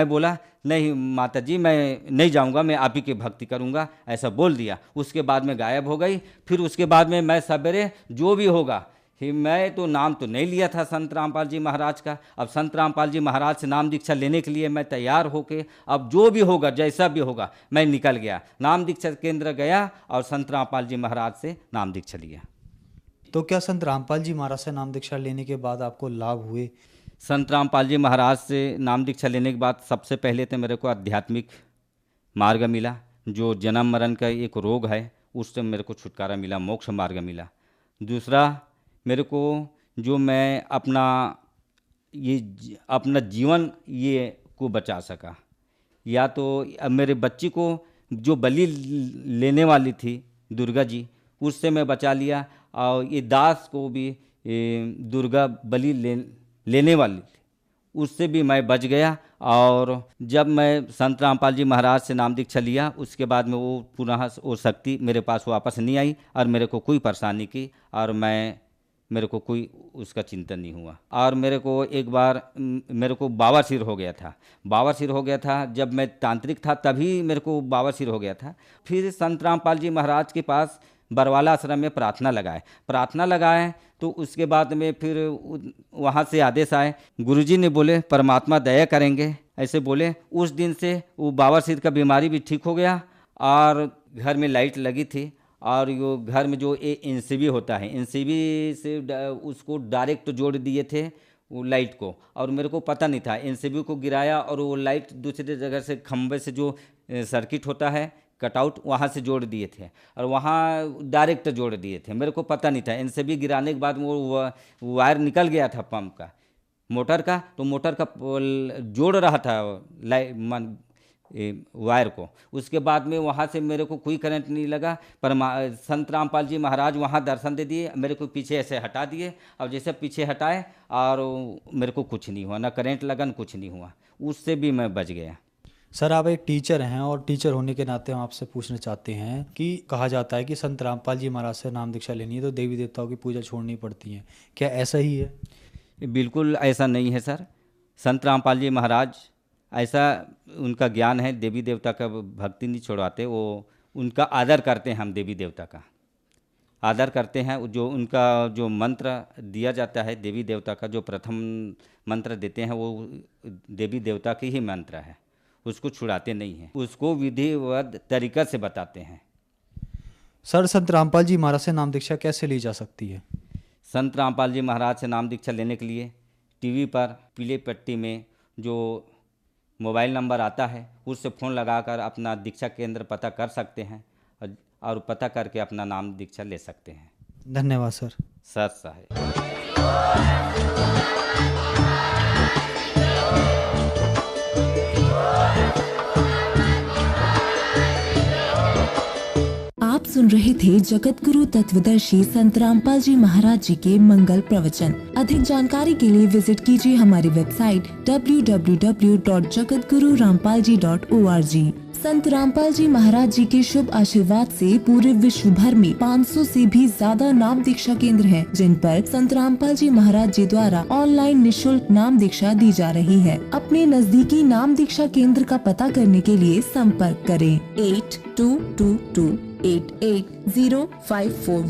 बोला नहीं माता जी, मैं नहीं जाऊंगा, मैं आप ही की भक्ति करूंगा, ऐसा बोल दिया। उसके बाद में गायब हो गई। फिर उसके बाद में मैं सवेरे जो भी होगा, मैं तो नाम तो नहीं लिया था संत रामपाल जी महाराज का। अब संत रामपाल जी महाराज से नाम दीक्षा लेने के लिए मैं तैयार होके, अब जो भी होगा जैसा भी होगा, मैं निकल गया, नाम दीक्षा केंद्र गया और संत रामपाल जी महाराज से नाम दीक्षा लिया। तो क्या संत रामपाल जी महाराज से नाम दीक्षा लेने के बाद आपको लाभ हुए? संत रामपाल जी महाराज से नाम दीक्षा लेने के बाद सबसे पहले तो मेरे को आध्यात्मिक मार्ग मिला। जो जन्म मरण का एक रोग है उससे मेरे को छुटकारा मिला, मोक्ष मार्ग मिला। दूसरा, मेरे को जो मैं अपना जीवन ये को बचा सका, या तो अब मेरे बच्ची को जो बलि लेने वाली थी दुर्गा जी, उससे मैं बचा लिया, और ये दास को भी दुर्गा बलि लेने वाली थी, उससे भी मैं बच गया। और जब मैं संत रामपाल जी महाराज से नाम दीक्षा लिया, उसके बाद में वो पुनः वो शक्ति मेरे पास वापस नहीं आई और मेरे को कोई परेशानी की, और मेरे को कोई उसका चिंतन नहीं हुआ। और मेरे को एक बार मेरे को बावासीर हो गया था। जब मैं तांत्रिक था तभी मेरे को बावासीर हो गया था। फिर संत रामपाल जी महाराज के पास बरवाला आश्रम में प्रार्थना लगाए तो उसके बाद में फिर वहाँ से आदेश आए, गुरुजी ने बोले परमात्मा दया करेंगे, ऐसे बोले। उस दिन से वो बावासीर का बीमारी भी ठीक हो गया, और घर में लाइट लगी थी, और यो घर में जो एनसीबी होता है, एनसीबी से उसको डायरेक्ट जोड़ दिए थे वो लाइट को, और मेरे को पता नहीं था। एनसीबी को गिराया और वो लाइट दूसरी जगह से खंबे से जो सर्किट होता है कटआउट, वहाँ से जोड़ दिए थे, और वहाँ डायरेक्ट जोड़ दिए थे। मेरे को पता नहीं था। एनसीबी गिराने के बाद वो वायर निकल गया था पंप का, मोटर का, तो मोटर का जोड़ रहा था वायर को। उसके बाद में वहाँ से मेरे को कोई करंट नहीं लगा, पर संत रामपाल जी महाराज वहाँ दर्शन दे दिए, मेरे को पीछे ऐसे हटा दिए, और जैसे पीछे हटाए और मेरे को कुछ नहीं हुआ, ना करंट लगा न कुछ नहीं हुआ, उससे भी मैं बच गया। सर, आप एक टीचर हैं, और टीचर होने के नाते हम आपसे पूछना चाहते हैं कि कहा जाता है कि संत रामपाल जी महाराज से नाम दीक्षा लेनी है तो देवी देवताओं की पूजा छोड़नी पड़ती है, क्या ऐसा ही है? बिल्कुल ऐसा नहीं है सर। संत रामपाल जी महाराज ऐसा उनका ज्ञान है, देवी देवता का भक्ति नहीं छोड़वाते, वो उनका आदर करते हैं। हम देवी देवता का आदर करते हैं। जो उनका जो मंत्र दिया जाता है, देवी देवता का जो प्रथम मंत्र देते हैं, वो देवी देवता की ही मंत्र है, उसको छुड़ाते नहीं हैं, उसको विधिवत तरीक़ा से बताते हैं। सर, संत रामपाल जी महाराज से नाम दीक्षा कैसे ली जा सकती है? संत रामपाल जी महाराज से नाम दीक्षा लेने के लिए टीवी पर पीले पट्टी में जो मोबाइल नंबर आता है उससे फ़ोन लगाकर अपना दीक्षा केंद्र पता कर सकते हैं, और पता करके अपना नाम दीक्षा ले सकते हैं। धन्यवाद सर। सत साहेब। आप सुन रहे थे जगत गुरु तत्वदर्शी संत रामपाल जी महाराज जी के मंगल प्रवचन। अधिक जानकारी के लिए विजिट कीजिए हमारी वेबसाइट www.jagatgururampalji.org। संत रामपाल जी महाराज जी के शुभ आशीर्वाद से पूरे विश्व भर में 500 से भी ज्यादा नाम दीक्षा केंद्र हैं, जिन पर संत रामपाल जी महाराज जी द्वारा ऑनलाइन निःशुल्क नाम दीक्षा दी जा रही है। अपने नजदीकी नाम दीक्षा केंद्र का पता करने के लिए संपर्क करें 8222880541।